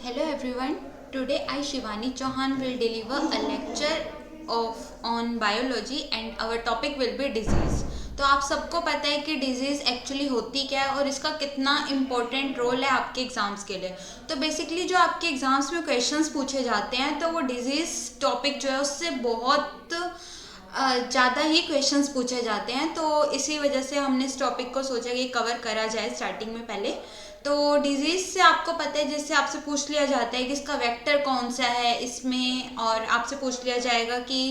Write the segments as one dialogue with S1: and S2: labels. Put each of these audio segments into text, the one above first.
S1: Hello everyone. Today I Shivani Chauhan will deliver a lecture on biology and our topic will be disease. तो आप सबको पता है कि डिजीज़ एक्चुअली होती क्या है और इसका कितना इम्पोर्टेंट रोल है आपके एग्ज़ाम्स के लिए। तो बेसिकली जो आपके एग्ज़ाम्स में क्वेश्चंस पूछे जाते हैं तो वो डिजीज़ टॉपिक जो है उससे बहुत ज़्यादा ही क्वेश्चंस पूछे जाते हैं। तो इसी वजह से हमने इस टॉपिक को सोचा कि कवर करा जाए स्टार्टिंग में पहले। तो डिजीज़ से आपको पता है, जैसे आपसे पूछ लिया जाता है कि इसका वेक्टर कौन सा है इसमें, और आपसे पूछ लिया जाएगा कि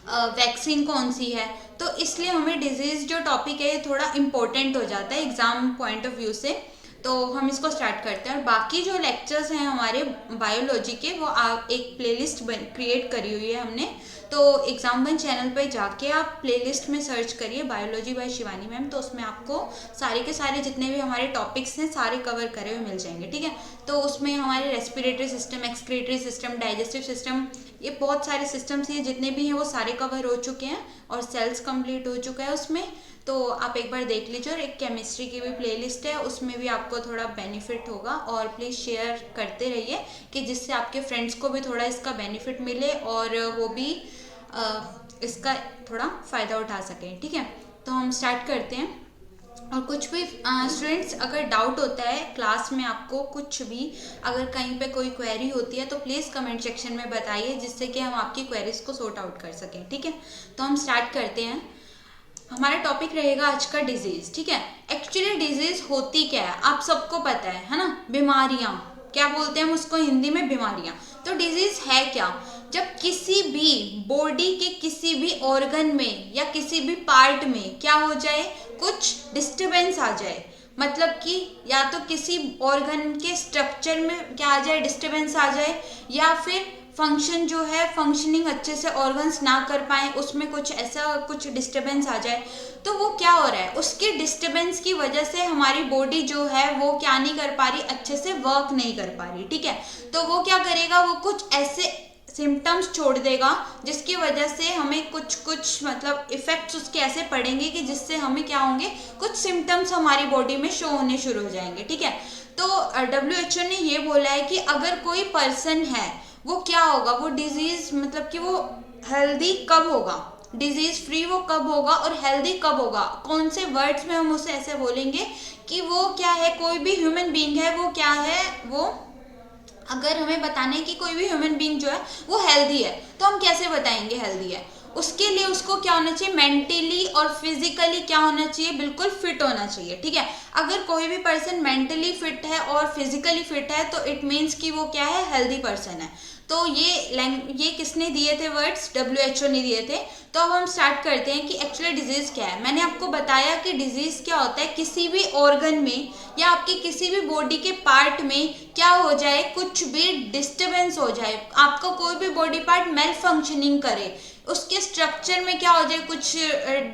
S1: वैक्सीन कौन सी है। तो इसलिए हमें डिजीज़ जो टॉपिक है ये थोड़ा इम्पोर्टेंट हो जाता है एग्ज़ाम पॉइंट ऑफ व्यू से। तो हम इसको स्टार्ट करते हैं और बाकी जो लेक्चर्स हैं हमारे बायोलॉजी के वो एक प्लेलिस्ट क्रिएट करी हुई है हमने। तो एग्जाम वन चैनल पे जाके आप प्लेलिस्ट में सर्च करिए बायोलॉजी बाय शिवानी मैम, तो उसमें आपको सारे के सारे जितने भी हमारे टॉपिक्स हैं सारे कवर करे हुए मिल जाएंगे। ठीक है, तो उसमें हमारे respiratory system, excretory system, digestive system, ये बहुत सारे सिस्टम्स हैं जितने भी हैं वो सारे कवर हो चुके हैं और सेल्स कंप्लीट हो चुका है उसमें। तो आप एक बार देख लीजिए। और एक केमिस्ट्री की भी प्लेलिस्ट है, उसमें भी आपको थोड़ा बेनिफिट होगा। और प्लीज़ शेयर करते रहिए कि जिससे आपके फ्रेंड्स को भी थोड़ा इसका बेनिफिट मिले और वो भी इसका थोड़ा फ़ायदा उठा सकें। ठीक है, तो हम स्टार्ट करते हैं। और कुछ भी स्टूडेंट्स अगर डाउट होता है क्लास में, आपको कुछ भी अगर कहीं पे कोई क्वेरी होती है तो प्लीज़ कमेंट सेक्शन में बताइए, जिससे कि हम आपकी क्वेरीज को सॉर्ट आउट कर सकें। ठीक है, तो हम स्टार्ट करते हैं। हमारा टॉपिक रहेगा आज का डिजीज। ठीक है, एक्चुअली डिजीज होती क्या है आप सबको पता है ना? बीमारियां, क्या बोलते हैं हम उसको हिंदी में? बीमारियां। तो डिजीज है क्या? जब किसी भी बॉडी के किसी भी ऑर्गन में या किसी भी पार्ट में क्या हो जाए, कुछ डिस्टरबेंस आ जाए, मतलब कि या तो किसी ऑर्गन के स्ट्रक्चर में क्या आ जाए, डिस्टरबेंस आ जाए, या फिर फंक्शन जो है, फंक्शनिंग अच्छे से ऑर्गन्स ना कर पाए, उसमें कुछ ऐसा कुछ डिस्टरबेंस आ जाए। तो वो क्या हो रहा है, उसके डिस्टरबेंस की वजह से हमारी बॉडी जो है वो क्या नहीं कर पा रही, अच्छे से वर्क नहीं कर पा रही। ठीक है, तो वो क्या करेगा, वो कुछ ऐसे सिम्टम्स छोड़ देगा जिसकी वजह से हमें कुछ कुछ मतलब इफेक्ट्स उसके ऐसे पड़ेंगे कि जिससे हमें क्या होंगे, कुछ सिम्टम्स हमारी बॉडी में शो होने शुरू हो जाएंगे। ठीक है, तो WHO ने ये बोला है कि अगर कोई पर्सन है वो क्या होगा, वो डिजीज मतलब कि वो हेल्दी कब होगा, डिजीज फ्री वो कब होगा और हेल्दी कब होगा, कौन से वर्ड्स में हम उसे ऐसे बोलेंगे कि वो क्या है, कोई भी ह्यूमन बीइंग है वो क्या है, वो अगर हमें बताना है कि कोई भी ह्यूमन बीइंग जो है वो हेल्दी है, तो हम कैसे बताएंगे हेल्दी है? उसके लिए उसको क्या होना चाहिए, मेंटली और फिजिकली क्या होना चाहिए, बिल्कुल फिट होना चाहिए। ठीक है, अगर कोई भी पर्सन मेंटली फिट है और फिजिकली फिट है तो इट मीन्स कि वो क्या है, हेल्दी पर्सन है। तो ये किसने दिए थे वर्ड्स? WHO ने दिए थे। तो अब हम स्टार्ट करते हैं कि एक्चुअली डिजीज क्या है। मैंने आपको बताया कि डिजीज क्या होता है, किसी भी ऑर्गन में या आपकी किसी भी बॉडी के पार्ट में क्या हो जाए, कुछ भी डिस्टरबेंस हो जाए, आपका कोई भी बॉडी पार्ट मेल फंक्शनिंग करे, उसके स्ट्रक्चर में क्या हो जाए, कुछ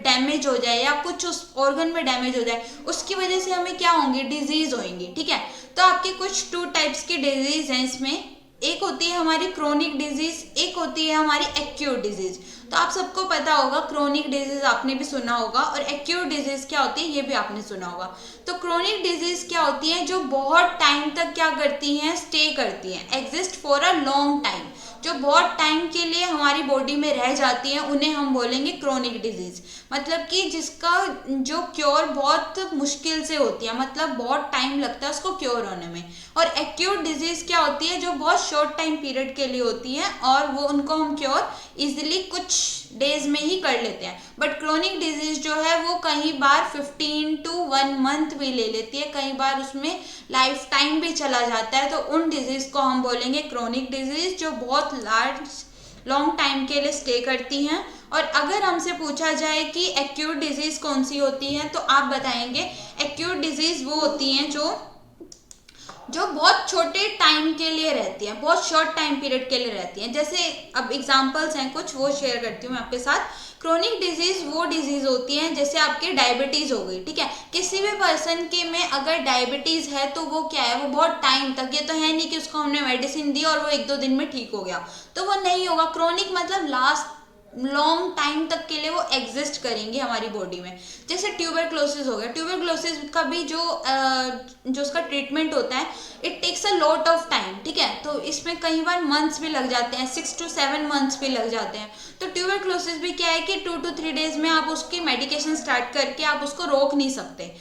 S1: डैमेज हो जाए या कुछ उस ऑर्गन में डैमेज हो जाए, उसकी वजह से हमें क्या होंगे, डिजीज होंगी। ठीक है, तो आपके कुछ 2 टाइप्स की डिजीज हैं इसमें। एक होती है हमारी क्रोनिक डिजीज, एक होती है हमारी एक्यूट डिजीज। तो आप सबको पता होगा, क्रोनिक डिजीज आपने भी सुना होगा और एक्यूट डिजीज क्या होती है ये भी आपने सुना होगा। तो क्रोनिक डिजीज क्या होती है, जो बहुत टाइम तक क्या करती हैं, स्टे करती हैं, exist for a long time, जो बहुत टाइम के लिए हमारी बॉडी में रह जाती हैं, उन्हें हम बोलेंगे क्रोनिक डिजीज। मतलब कि जिसका जो क्योर बहुत मुश्किल से होती है, मतलब बहुत टाइम लगता है उसको क्योर होने में। और एक्यूट डिजीज क्या होती है, जो बहुत शॉर्ट टाइम पीरियड के लिए होती है और वो उनको हम क्योर इजिली कुछ डेज में ही कर लेते हैं। बट क्रोनिक डिजीज जो है वो कई बार 15 to 1 month भी ले लेती है, कई बार उसमें लाइफ टाइम भी चला जाता है। तो उन डिजीज को हम बोलेंगे क्रोनिक डिजीज, जो बहुत लार्ज लॉन्ग टाइम के लिए स्टे करती हैं। और अगर हमसे पूछा जाए कि एक्यूट डिजीज कौन सी होती है, तो आप बताएंगे एक्यूट डिजीज वो होती हैं जो बहुत छोटे टाइम के लिए रहती हैं, बहुत शॉर्ट टाइम पीरियड के लिए रहती हैं। जैसे अब एग्जांपल्स हैं कुछ, वो शेयर करती हूँ मैं आपके साथ। क्रोनिक डिजीज वो डिजीज होती हैं जैसे आपके डायबिटीज हो गई। ठीक है, किसी भी पर्सन के में अगर डायबिटीज है तो वो क्या है, वो बहुत टाइम तक, ये तो है नहीं कि उसको हमने मेडिसिन दी और वो 1-2 दिन में ठीक हो गया, तो वो नहीं होगा। क्रोनिक मतलब लास्ट लॉन्ग टाइम तक के लिए वो एग्जिस्ट करेंगी हमारी बॉडी में। जैसे ट्यूबरक्लोसिस हो गया, ट्यूबरक्लोसिस का भी जो उसका ट्रीटमेंट होता है, it takes a lot of time, ठीक है। तो इसमें कई बार मंथ्स भी लग जाते हैं, 6 to 7 मंथ्स भी लग जाते हैं। तो ट्यूबरक्लोसिस भी क्या है कि 2 to 3 डेज में आप उसकी मेडिकेशन स्टार्ट करके आप उसको रोक नहीं सकते।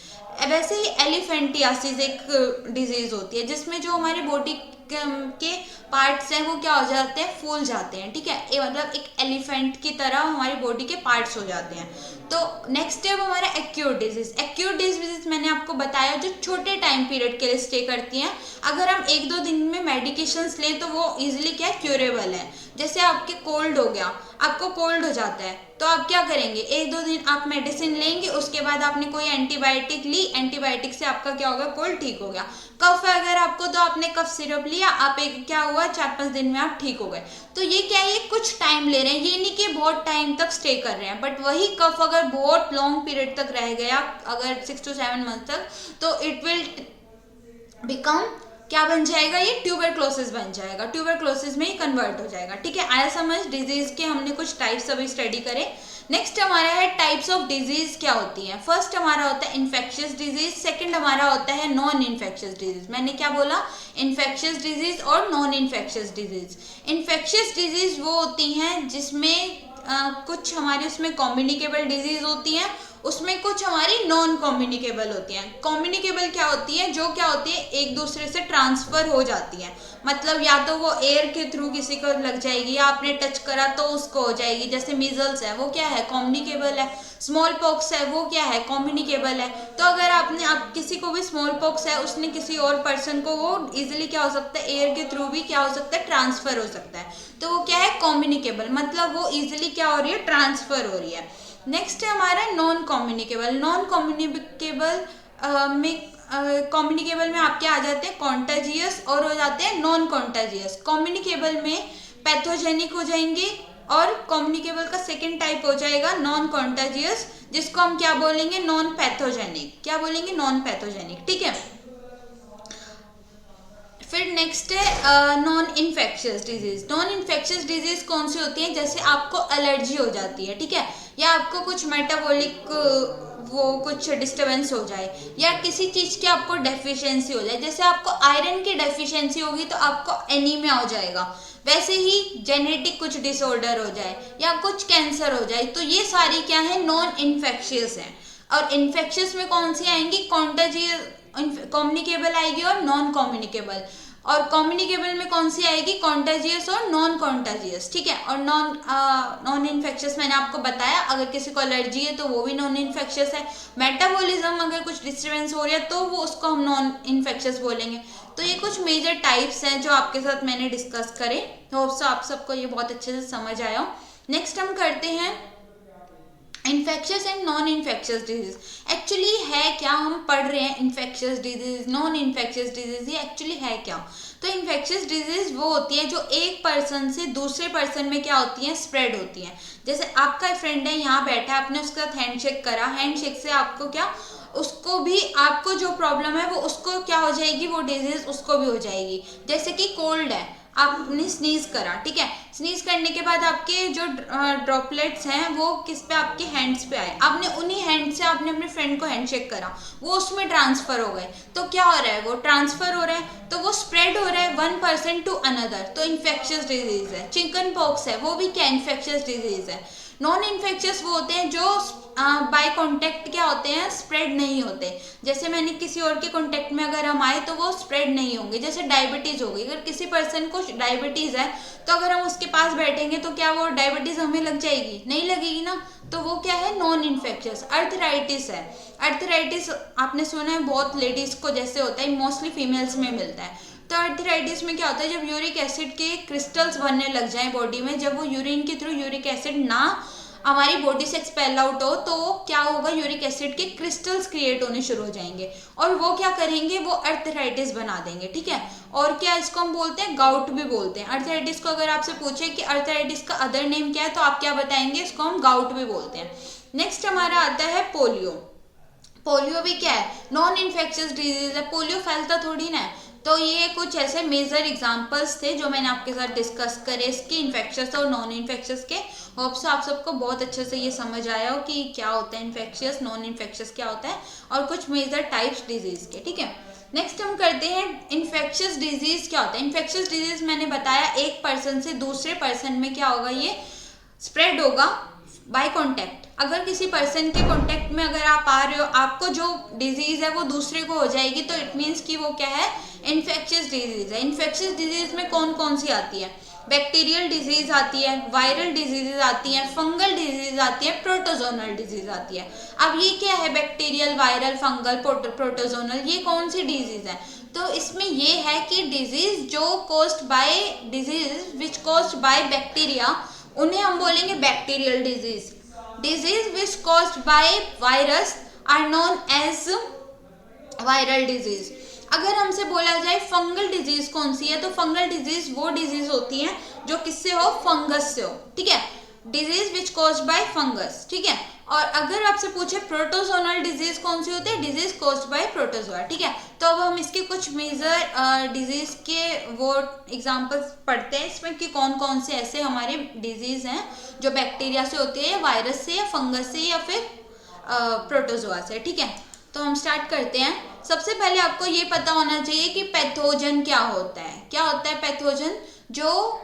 S1: वैसे ही एलिफेंटियासिस एक डिजीज होती है जिसमें जो हमारी बॉडी के पार्ट्स हैं वो क्या हो जाते हैं, फूल जाते हैं, ठीक है। ये मतलब एक एलिफेंट की तरह हमारी बॉडी के पार्ट्स हो जाते हैं। तो नेक्स्ट स्टेप हमारा एक्यूट डिजीज। एक्यूट डिजीज मैंने आपको बताया जो छोटे टाइम पीरियड के लिए स्टे करती हैं। अगर हम 1-2 दिन में मेडिकेशंस लें तो वो इजीली क्या है, क्यूरेबल है। जैसे आपके कोल्ड हो गया, आपको कोल्ड हो जाता है तो आप क्या करेंगे, 1-2 दिन आप मेडिसिन लेंगे, उसके बाद आपने कोई एंटीबायोटिक ली, एंटीबायोटिक से आपका क्या होगा, कोल्ड ठीक हो गया। कफ है अगर आपको तो आपने कफ सिरप लिया, आप एक क्या हुआ 4-5 दिन में आप ठीक हो गए। तो ये क्या है, ये कुछ टाइम ले रहे हैं, ये नहीं कि बहुत टाइम तक स्टे कर रहे हैं। बट वही कफ अगर बहुत लॉन्ग पीरियड तक रह गया, अगर 6 to 7 मंथ तक, तो इट विल बिकम क्या बन जाएगा, ये ट्यूबरक्लोसिस बन जाएगा, ट्यूबरक्लोसिस में ही कन्वर्ट हो जाएगा, ठीक है। आया समझ। डिजीज के हमने कुछ टाइप्स अभी स्टडी करे। नेक्स्ट हमारा है टाइप्स ऑफ डिजीज क्या होती है। फर्स्ट हमारा होता है इन्फेक्शियस डिजीज, सेकंड हमारा होता है नॉन इन्फेक्शियस डिजीज। मैंने क्या बोला, इन्फेक्शियस डिजीज और non infectious disease. Infectious disease वो होती हैं जिसमें कुछ हमारे उसमें कम्युनिकेबल डिजीज होती हैं, उसमें कुछ हमारी नॉन कम्युनिकेबल होती हैं। कम्युनिकेबल क्या होती है, जो क्या होती है एक दूसरे से ट्रांसफर हो जाती है। मतलब या तो वो एयर के थ्रू किसी को लग जाएगी, या आपने टच करा तो उसको हो जाएगी। जैसे मीजल्स है वो क्या है, कम्युनिकेबल है। स्मॉल पॉक्स है वो क्या है, कम्युनिकेबल है। तो अगर आप किसी को भी स्मॉल पॉक्स है, उसने किसी और पर्सन को, वो इजिली क्या हो सकता है, एयर के थ्रू भी क्या हो सकता है, ट्रांसफर हो सकता है। तो वो क्या है, कम्युनिकेबल, मतलब वो इजिली क्या हो रही है, ट्रांसफर हो रही है। नेक्स्ट है हमारा नॉन कम्युनिकेबल। नॉन कम्युनिकेबल में कम्युनिकेबल में आपके आ जाते हैं कॉन्टाजियस और हो जाते हैं नॉन कॉन्टाजियस। कम्युनिकेबल में पैथोजेनिक हो जाएंगे और कम्युनिकेबल का सेकेंड टाइप हो जाएगा नॉन कॉन्टाजियस, जिसको हम क्या बोलेंगे, नॉन पैथोजेनिक। क्या बोलेंगे, नॉन पैथोजेनिक, ठीक है। फिर नेक्स्ट है non infectious disease. Non infectious disease कौन सी होती है, जैसे आपको एलर्जी हो जाती है, ठीक है, या आपको कुछ मेटाबॉलिक वो कुछ डिस्टर्बेंस हो जाए, या किसी चीज की आपको डेफिशिएंसी हो जाए। जैसे आपको आयरन की डेफिशिएंसी होगी तो आपको एनीमिया हो जाएगा। वैसे ही जेनेटिक कुछ डिसऑर्डर हो जाए या कुछ कैंसर हो जाए, तो ये सारी क्या है, नॉन इन्फेक्शियस है। और इन्फेक्शियस में कौन सी आएंगी, कॉन्टाजियस, कम्युनिकेबल आएगी और नॉन कम्युनिकेबल। और कम्युनिकेबल में कौन सी आएगी, कॉन्टाजियस और नॉन कॉन्टाजियस, ठीक है। और नॉन इन्फेक्शियस मैंने आपको बताया, अगर किसी को एलर्जी है तो वो भी नॉन इन्फेक्शियस है। मेटाबॉलिज्म अगर कुछ डिस्टर्बेंस हो रहा है तो वो उसको हम नॉन इन्फेक्शियस बोलेंगे। तो ये कुछ मेजर टाइप्स हैं जो आपके साथ मैंने डिस्कस करे। होप सो आप सबको ये बहुत अच्छे से समझ आया हो। नेक्स्ट हम करते हैं infectious and non infectious disease. Actually है क्या, हम पढ़ रहे हैं infectious disease, non infectious disease, ये एक्चुअली है क्या। तो इन्फेक्शियस डिजीज वो होती है जो एक पर्सन से दूसरे पर्सन में क्या होती है, स्प्रेड होती है। जैसे आपका फ्रेंड है यहाँ बैठा है, आपने उसके साथ हैंडशेक करा, हैंडशेक से आपको क्या, उसको भी, आपको जो प्रॉब्लम है वो उसको क्या हो जाएगी, वो डिजीज उसको भी हो जाएगी। जैसे कि कोल्ड है, आपने स्नीज करा, ठीक है, स्नीज करने के बाद आपके जो ड्रॉपलेट्स हैं वो किस पे, आपके हैंड्स पे आए, आपने उन्हीं हैंड से आपने अपने फ्रेंड को हैंडशेक करा, वो उसमें ट्रांसफर हो गए। तो क्या हो रहा है, वो ट्रांसफर हो रहा है, तो वो स्प्रेड हो रहा है वन पर्सन टू अनदर, तो इन्फेक्शियस डिजीज है। चिकन पॉक्स है वो भी क्या, इन्फेक्शियस डिजीज है। नॉन इन्फेक्शियस वो होते हैं जो बाय कांटेक्ट क्या होते हैं, स्प्रेड नहीं होते। जैसे मैंने किसी और के कांटेक्ट में अगर हम आए तो वो स्प्रेड नहीं होंगे। जैसे डायबिटीज हो गई, अगर किसी पर्सन को डायबिटीज है तो अगर हम उसके पास बैठेंगे तो क्या वो डायबिटीज हमें लग जाएगी, नहीं लगेगी ना, तो वो क्या है, नॉन इन्फेक्शियस। अर्थराइटिस है, अर्थराइटिस आपने सुना है बहुत लेडीज को जैसे होता है, मोस्टली फीमेल्स में मिलता है। तो अर्थराइटिस में क्या होता है, जब यूरिक एसिड के क्रिस्टल्स बनने लग जाएं बॉडी में, जब वो यूरिन के थ्रू यूरिक एसिड ना हमारी बॉडी से एक्सपेल आउट हो, तो क्या होगा, यूरिक एसिड के क्रिस्टल्स क्रिएट होने शुरू हो जाएंगे और वो क्या करेंगे, वो अर्थराइटिस बना देंगे, ठीक है। और क्या इसको हम बोलते हैं, गाउट भी बोलते हैं। अर्थराइटिस को अगर आपसे पूछे कि अर्थराइटिस का अदर नेम क्या है तो आप क्या बताएंगे, इसको हम गाउट भी बोलते हैं। नेक्स्ट हमारा आता है पोलियो। पोलियो भी क्या है, नॉन इन्फेक्शियस डिजीज है। पोलियो फैलता थोड़ी ना है, तो ये कुछ ऐसे मेजर एग्जांपल्स थे जो मैंने आपके साथ डिस्कस करे इसके, इन्फेक्शियस और नॉन इन्फेक्शियस के। होप सो आप सबको बहुत अच्छे से ये समझ आया हो कि क्या होता है इन्फेक्शियस, नॉन इन्फेक्शियस क्या होता है, और कुछ मेजर टाइप्स डिजीज के। ठीक है, नेक्स्ट हम करते हैं इन्फेक्शियस डिजीज क्या होता है। इन्फेक्शियस डिजीज मैंने बताया एक पर्सन से दूसरे पर्सन में क्या होगा, ये स्प्रेड होगा बाय कांटेक्ट। अगर किसी पर्सन के कांटेक्ट में अगर आप आ रहे हो, आपको जो डिजीज है वो दूसरे को हो जाएगी, तो इट मीन्स कि वो क्या है, इन्फेक्शियस डिजीज है। इन्फेक्शियस डिजीज में कौन कौन सी आती है, बैक्टीरियल डिजीज आती है, वायरल डिजीजेज आती है, फंगल डिजीज आती है, प्रोटोजोनल डिजीज आती है। अब ये क्या है, बैक्टीरियल, वायरल, फंगल, प्रोटोजोनल, ये कौन सी डिजीज है, तो इसमें ये है कि डिजीज जो caused by, disease which caused by bacteria, उन्हें हम बोलेंगे bacterial disease. Disease which caused by virus are known as viral disease. अगर हमसे बोला जाए फंगल डिजीज कौन सी है, तो फंगल डिजीज वो डिजीज होती है जो किससे हो, फंगस से हो। ठीक है, disease which caused bye fungus. ठीक है, और अगर आपसे पूछे प्रोटोजोनल डिजीज कौन सी होती है, डिजीज कॉज्ड बाय प्रोटोजोआ। ठीक है, तो अब हम इसके कुछ मेजर डिजीज के वो एग्जांपल्स पढ़ते हैं इसमें कि कौन कौन से ऐसे हमारे डिजीज हैं जो बैक्टीरिया से होती है, या वायरस से, या फंगस से, या फिर प्रोटोजोआ से। ठीक है, तो हम स्टार्ट करते हैं। सबसे पहले आपको ये पता होना चाहिए कि पैथोजन क्या होता है। क्या होता है पैथोजन, जो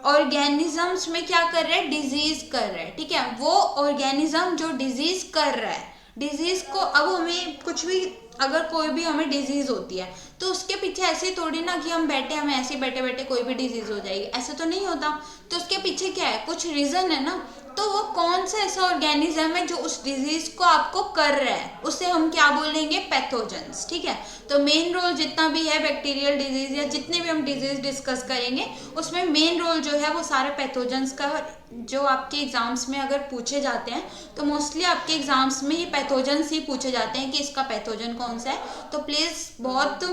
S1: ऑर्गेनिजम्स में क्या कर रहा है, डिजीज कर रहा है। ठीक है, वो ऑर्गेनिज्म जो डिजीज कर रहा है, डिजीज को, अब हमें कुछ भी, अगर कोई भी हमें डिजीज होती है तो उसके पीछे ऐसे थोड़ी ना कि हम बैठे, हमें ऐसे बैठे बैठे कोई भी डिजीज हो जाएगी, ऐसे तो नहीं होता। तो उसके पीछे क्या है, कुछ रीजन है ना। तो वो कौन सा ऐसा ऑर्गेनिज्म है जो उस डिजीज को आपको कर रहा है, उसे हम क्या बोलेंगे, पैथोजेंस। ठीक है, तो मेन रोल जितना भी है बैक्टीरियल डिजीज या जितने भी हम डिजीज डिस्कस करेंगे, उसमें मेन रोल जो है वो सारे पैथोजेंस का, जो आपके एग्जाम्स में अगर पूछे जाते हैं तो मोस्टली आपके एग्जाम्स में ये पैथोजेंस ही पूछे जाते हैं कि इसका पैथोजन कौन सा है। तो प्लीज बहुत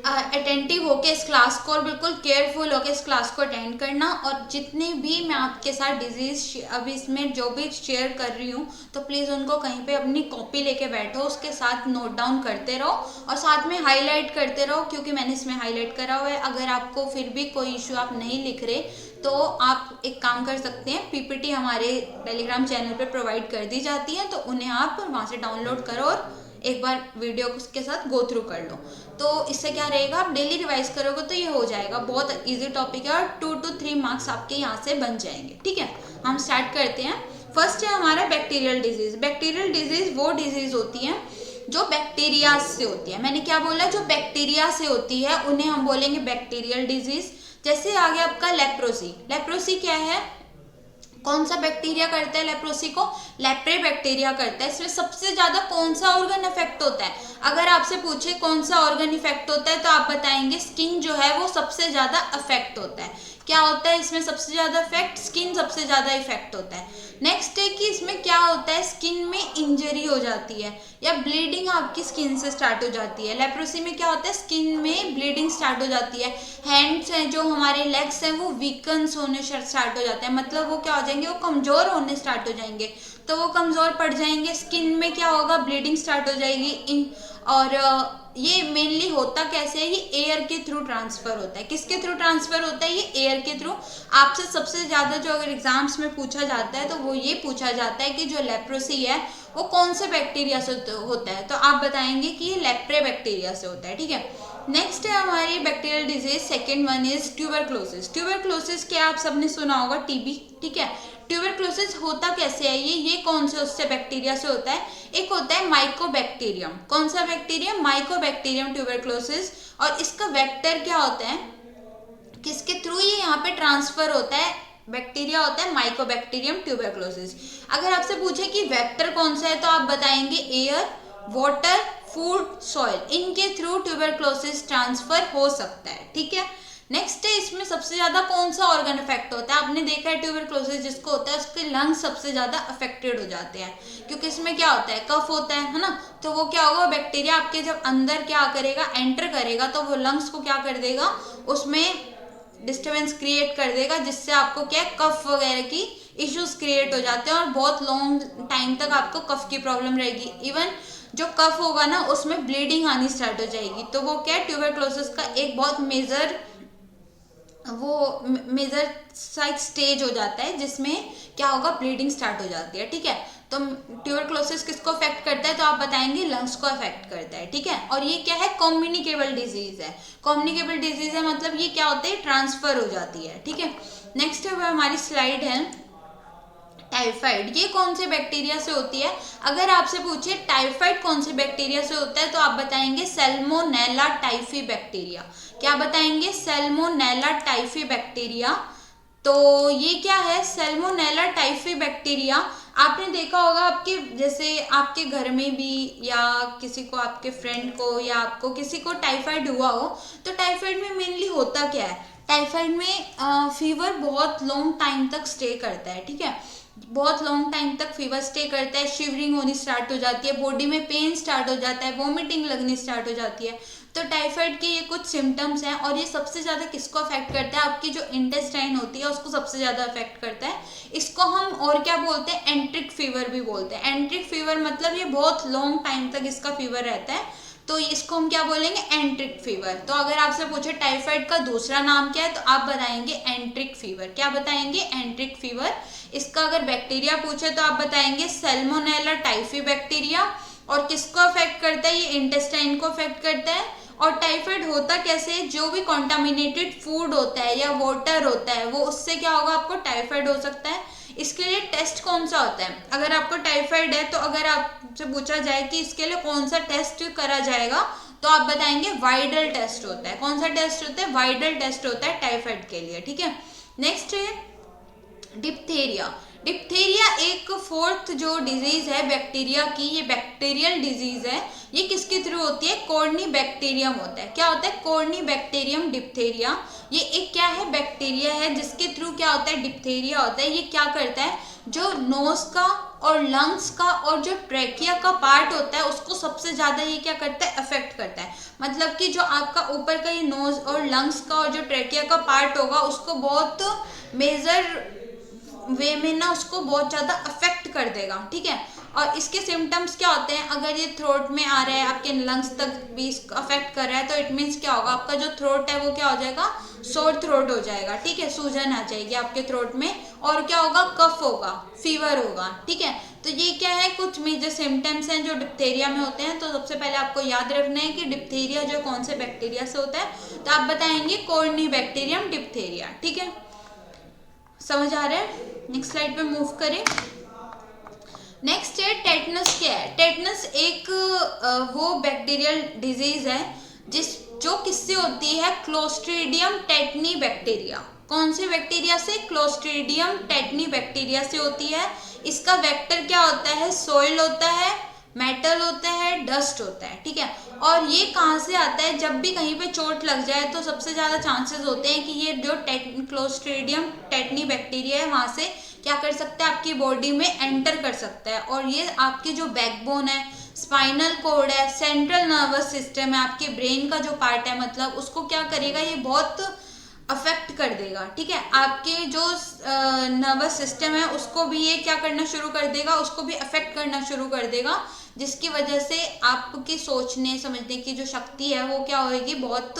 S1: अटेंटिव होके इस क्लास को, और बिल्कुल केयरफुल होके इस क्लास को अटेंड करना। और जितने भी मैं आपके साथ डिजीज अभी इसमें जो भी शेयर कर रही हूँ, तो प्लीज़ उनको कहीं पे अपनी कॉपी लेके बैठो, उसके साथ नोट डाउन करते रहो और साथ में हाईलाइट करते रहो, क्योंकि मैंने इसमें हाईलाइट करा हुआ है। अगर आपको फिर भी कोई इशू आप नहीं लिख रहे, तो आप एक काम कर सकते हैं, पीपीटी हमारे टेलीग्राम चैनल पे प्रोवाइड कर दी जाती है, तो उन्हें आप वहाँ से डाउनलोड करो और एक बार वीडियो के साथ गो थ्रू कर लो। तो इससे क्या रहेगा, आप डेली रिवाइज करोगे तो ये हो जाएगा। बहुत इजी टॉपिक है और 2 to 3 मार्क्स आपके यहाँ से बन जाएंगे। ठीक है, हम स्टार्ट करते हैं। फर्स्ट है हमारा बैक्टीरियल डिजीज। बैक्टीरियल डिजीज वो डिजीज होती है जो बैक्टीरिया से होती है। मैंने क्या बोला, जो बैक्टीरिया से होती है उन्हें हम बोलेंगे बैक्टीरियल डिजीज। जैसे आ गया आपका लेप्रोसी। लेप्रोसी क्या है, कौन सा बैक्टीरिया करता है लेप्रोसी को, लेप्रे बैक्टीरिया करता है। इसमें सबसे ज्यादा कौन सा ऑर्गन इफेक्ट होता है, अगर आपसे पूछे कौन सा ऑर्गन इफेक्ट होता है तो आप बताएंगे स्किन जो है वो सबसे ज्यादा इफेक्ट होता है। क्या होता है इसमें सबसे ज्यादा इफेक्ट, स्किन सबसे ज्यादा इफेक्ट होता है। नेक्स्ट है कि इसमें क्या होता है, स्किन में इंजरी हो जाती है या ब्लीडिंग आपकी स्किन से स्टार्ट हो जाती है। लेप्रोसी में क्या होता है, स्किन में ब्लीडिंग स्टार्ट हो जाती है। हैंड्स हैं जो हमारे लेग्स हैं वो वीकन्स होने स्टार्ट हो जाते हैं, मतलब वो क्या हो जाएंगे, वो कमजोर होने स्टार्ट हो जाएंगे। तो वो कमजोर पड़ जाएंगे, स्किन में क्या होगा, ब्लीडिंग स्टार्ट हो जाएगी। और ये मेनली होता कैसे है, ये एयर के थ्रू ट्रांसफर होता है। किसके थ्रू ट्रांसफर होता है, ये एयर के थ्रू। आपसे सबसे ज्यादा जो अगर एग्जाम्स में पूछा जाता है तो वो ये पूछा जाता है कि जो लेप्रोसी है वो कौन से बैक्टीरिया से होता है, तो आप बताएंगे कि ये लेप्रे बैक्टीरिया से होता है। ठीक है, नेक्स्ट है हमारी bacterial disease, second one is tuberculosis. Tuberculosis क्या आप सबने सुना होगा, टीबी। ठीक है, ट्यूबरक्लोसिस होता कैसे है, ये कौन से उससे बैक्टीरिया से होता है, एक होता है माइकोबैक्टीरियम। कौन सा बैक्टीरियम, माइकोबैक्टीरियम ट्यूबरक्लोसिस। और इसका वेक्टर क्या होता है, किसके थ्रू ये यहाँ पे ट्रांसफर होता है, बैक्टीरिया होता है माइकोबैक्टीरियम ट्यूबरक्लोसिस। अगर आपसे पूछे कि वेक्टर कौन सा है तो आप बताएंगे एयर, वाटर, फूड, सॉइल, इनके थ्रू ट्यूबरक्लोसिस ट्रांसफर हो सकता है। ठीक है, नेक्स्ट है इसमें सबसे ज्यादा कौन सा ऑर्गन इफेक्ट होता है। आपने देखा है ट्यूबरक्लोसिस जिसको होता है उसके लंग्स सबसे ज्यादा अफेक्टेड हो जाते हैं, क्योंकि इसमें क्या होता है, कफ होता है ना। तो वो क्या होगा, बैक्टीरिया आपके जब अंदर क्या करेगा, एंटर करेगा, तो वो लंग्स को क्या कर देगा, उसमें डिस्टर्बेंस क्रिएट कर देगा, जिससे आपको क्या, कफ वगैरह की इश्यूज क्रिएट हो जाते हैं और बहुत लॉन्ग टाइम तक आपको कफ की प्रॉब्लम रहेगी। इवन जो कफ होगा ना उसमें ब्लीडिंग आनी स्टार्ट हो जाएगी। तो वो क्या है, ट्यूबरक्लोसिस का एक बहुत मेजर सा एक स्टेज हो जाता है जिसमें क्या होगा, ब्लीडिंग स्टार्ट हो जाती है। ठीक है, तो ट्यूबरक्लोसिस किसको अफेक्ट करता है, तो आप बताएंगे लंग्स को अफेक्ट करता है। ठीक है, और ये क्या है, कम्युनिकेबल डिजीज है। कम्युनिकेबल डिजीज है मतलब ये क्या होता है, ट्रांसफर हो जाती है। ठीक है, नेक्स्ट हमारी स्लाइड है टाइफाइड। ये कौन से बैक्टीरिया से होती है, अगर आपसे पूछे टाइफाइड कौन से बैक्टीरिया से होता है तो आप बताएंगे सैल्मोनेला टाइफी बैक्टीरिया। क्या बताएंगे, सैल्मोनेला टाइफी बैक्टीरिया। तो ये क्या है, सैल्मोनेला टाइफी बैक्टीरिया। आपने देखा होगा आपके जैसे आपके घर में भी या किसी को, आपके फ्रेंड को या आपको किसी को टाइफाइड हुआ हो, तो टाइफाइड में मेनली होता क्या है, टाइफाइड में फीवर बहुत लॉन्ग टाइम तक स्टे करता है। ठीक है, बहुत लॉन्ग टाइम तक फीवर स्टे करता है, शिवरिंग होनी स्टार्ट हो जाती है, बॉडी में पेन स्टार्ट हो जाता है, वॉमिटिंग लगनी स्टार्ट हो जाती है। तो टाइफाइड के ये कुछ सिम्टम्स हैं, और ये सबसे ज़्यादा किसको अफेक्ट करता है, आपकी जो इंटेस्टाइन होती है उसको सबसे ज़्यादा अफेक्ट करता है। इसको हम और क्या बोलते हैं, एंट्रिक फीवर भी बोलते हैं। एंट्रिक फीवर मतलब ये बहुत लॉन्ग टाइम तक इसका फीवर रहता है, तो इसको हम क्या बोलेंगे, एंट्रिक फीवर। तो अगर आपसे पूछे टाइफाइड का दूसरा नाम क्या है, तो आप बताएंगे एंट्रिक फीवर। क्या बताएंगे, एंट्रिक फीवर। इसका अगर बैक्टीरिया पूछे तो आप बताएंगे सैल्मोनेला टाइफी बैक्टीरिया। और किसको अफेक्ट करता है, ये इंटेस्टाइन को अफेक्ट करता है। और टाइफाइड होता कैसे, जो भी कॉन्टामिनेटेड फूड होता है या वाटर होता है वो उससे क्या होगा, आपको टाइफाइड हो सकता है। इसके लिए टेस्ट कौन सा होता है, अगर आपको टाइफाइड है तो अगर आपसे पूछा जाए कि इसके लिए कौन सा टेस्ट करा जाएगा, तो आप बताएंगे वाइडल टेस्ट होता है। कौन सा टेस्ट होता है, वाइडल टेस्ट होता है टाइफाइड के लिए। ठीक है, नेक्स्ट है डिप्थेरिया। डिप्थेरिया एक फोर्थ जो डिजीज है बैक्टीरिया की, ये बैक्टीरियल डिजीज है। ये किसके थ्रू होती है, कोर्नी बैक्टीरियम होता है। क्या होता है, कोर्नी बैक्टीरियम डिप्थेरिया। ये एक क्या है, बैक्टीरिया है जिसके थ्रू क्या होता है, डिप्थेरिया होता है। ये क्या करता है, जो नोज का और लंग्स का और जो ट्रैकिया का पार्ट होता है उसको सबसे ज्यादा ये क्या करता है, अफेक्ट करता है। मतलब कि जो आपका ऊपर का ये नोज और लंग्स का और जो ट्रैकिया का पार्ट होगा उसको बहुत मेजर वे में ना उसको बहुत ज़्यादा अफेक्ट कर देगा। ठीक है, और इसके सिम्टम्स क्या होते हैं, अगर ये थ्रोट में आ रहा है, आपके लंग्स तक भी इसको अफेक्ट कर रहा है, तो इट मीन्स क्या होगा, आपका जो थ्रोट है वो क्या हो जाएगा, सोर थ्रोट हो जाएगा। ठीक है, सूजन आ जाएगी आपके थ्रोट में, और क्या होगा, कफ होगा, फीवर होगा। ठीक है, तो ये क्या है, कुछ मेजर सिम्टम्स हैं जो डिप्थेरिया में होते हैं। तो सबसे पहले आपको याद रखना है कि डिप्थेरिया जो कौन से बैक्टीरिया से होता है, तो आप बताएंगे कोर्नी बैक्टीरियम डिप्थेरिया। ठीक है, समझ आ रहा है। नेक्स्ट स्लाइड पे मूव करें। नेक्स्ट है टेटनस। क्या है, टेटनस एक वो बैक्टीरियल डिजीज है जो किससे होती है, क्लोस्ट्रीडियम टेटनी बैक्टीरिया। कौन से बैक्टीरिया से, क्लोस्ट्रीडियम टेटनी बैक्टीरिया से होती है। इसका वेक्टर क्या होता है, सोइल होता है, मेटल होता है, डस्ट होता है। ठीक है, और ये कहाँ से आता है, जब भी कहीं पे चोट लग जाए तो सबसे ज़्यादा चांसेस होते हैं कि ये जो क्लोस्ट्रीडियम टेटनी बैक्टीरिया है वहाँ से क्या कर सकता है, आपकी बॉडी में एंटर कर सकता है। और ये आपकी जो बैकबोन है, स्पाइनल कोड है, सेंट्रल नर्वस सिस्टम है, आपके ब्रेन का जो पार्ट है, मतलब उसको क्या करेगा, ये बहुत अफेक्ट कर देगा। ठीक है, आपके जो नर्वस सिस्टम है उसको भी ये क्या करना शुरू कर देगा, उसको भी अफेक्ट करना शुरू कर देगा, जिसकी वजह से आपकी सोचने समझने की जो शक्ति है वो क्या होगी, बहुत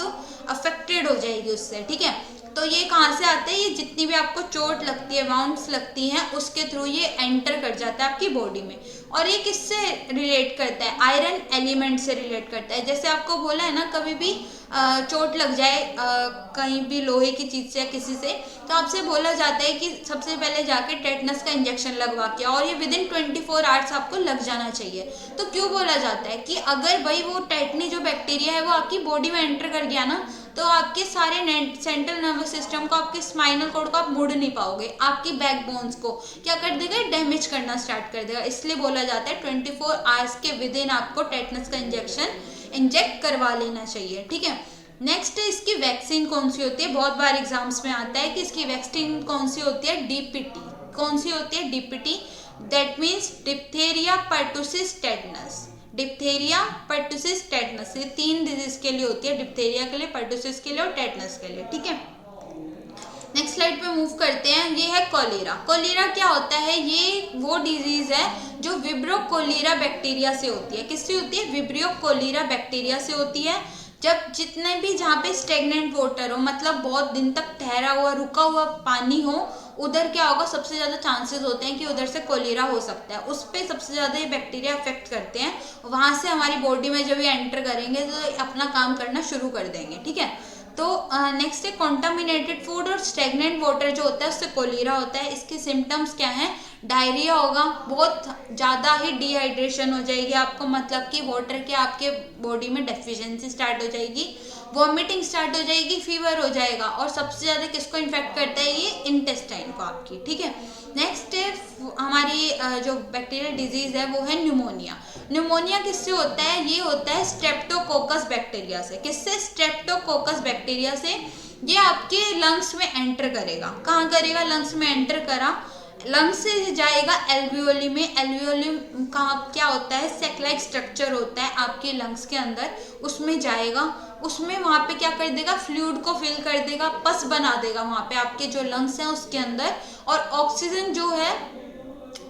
S1: अफेक्टेड हो जाएगी उससे। ठीक है, तो ये कहाँ से आता है, ये जितनी भी आपको चोट लगती है, वाउंड्स लगती हैं, उसके थ्रू ये एंटर कर जाता है आपकी बॉडी में। और ये किससे रिलेट करता है, आयरन एलिमेंट से रिलेट करता है। जैसे आपको बोला है ना, कभी भी चोट लग जाए कहीं भी लोहे की चीज से या किसी से, तो आपसे बोला जाता है कि सबसे पहले जाके टेटनस का इंजेक्शन लगवा के, और ये विदिन 24 आवर्स आपको लग जाना चाहिए। तो क्यों बोला जाता है कि अगर भाई वो टेटनी जो बैक्टीरिया है वो आपकी बॉडी में एंटर कर गया ना, तो आपके सारे सेंट्रल नर्वस सिस्टम को, आपके स्पाइनल कोड को आप मुड़ नहीं पाओगे, आपकी बैकबोन्स को क्या कर देगा, डैमेज करना स्टार्ट कर देगा। इसलिए बोला जाता है 24 आवर्स के विद इन आपको टेटनस का इंजेक्शन इंजेक्ट करवा लेना चाहिए। ठीक है, नेक्स्ट इसकी वैक्सीन कौन सी होती है, बहुत बार एग्जाम्स में आता है कि इसकी वैक्सीन कौन सी होती है, डीपीटी। कौन सी होती है, DPT, that means diphtheria pertussis tetanus. Diphtheria pertussis tetanus, ये 3 डिजीज के लिए होती है, डिप्थेरिया के लिए, पर्टुसिस के लिए और टेटनस के लिए। ठीक है, नेक्स्ट स्लाइड पे मूव करते हैं। ये है कोलेरा। कोलेरा क्या होता है? ये वो डिजीज है जो विब्रियो कोलेरा बैक्टीरिया से होती है। किससे होती है? विब्रियो कोलेरा बैक्टीरिया से होती है। जब जितने भी जहाँ पे स्टेगनेंट वाटर हो, मतलब बहुत दिन तक ठहरा हुआ रुका हुआ पानी हो, उधर क्या होगा? सबसे ज़्यादा चांसेस होते हैं कि उधर से कोलेरा हो सकता है। उस पर सबसे ज़्यादा ये बैक्टीरिया अफेक्ट करते हैं। वहाँ से हमारी बॉडी में जब ये एंटर करेंगे तो अपना काम करना शुरू कर देंगे। ठीक है। तो नेक्स्ट है कॉन्टामिनेटेड फूड और स्टेगनेंट वाटर जो होता है उससे कोलेरा होता है। इसके सिम्टम्स क्या हैं? डायरिया होगा, बहुत ज़्यादा ही डिहाइड्रेशन हो जाएगी आपको, मतलब कि वाटर के आपके बॉडी में डेफिशिएंसी स्टार्ट हो जाएगी, वॉमिटिंग स्टार्ट हो जाएगी, फीवर हो जाएगा। और सबसे ज़्यादा किसको इन्फेक्ट करता है? ये इंटेस्टाइन को आपकी। ठीक है। नेक्स्ट है हमारी जो बैक्टीरियल डिजीज है वो है न्यूमोनिया। न्यूमोनिया किससे होता है? ये होता है स्ट्रेप्टोकोकस बैक्टीरिया से। किससे? स्ट्रेप्टोकोकस बैक्टीरिया से। ये आपके लंग्स में एंटर करेगा। कहाँ करेगा? लंग्स में एंटर करा, लंग्स से जाएगा एल्वियोली में। एल्वियोली का क्या होता है? सेक लाइक स्ट्रक्चर होता है आपके लंग्स के अंदर, उसमें जाएगा। उसमें वहाँ पे क्या कर देगा? फ्लूइड को फिल कर देगा, पस बना देगा वहाँ पे आपके जो लंग्स हैं उसके अंदर। और ऑक्सीजन जो है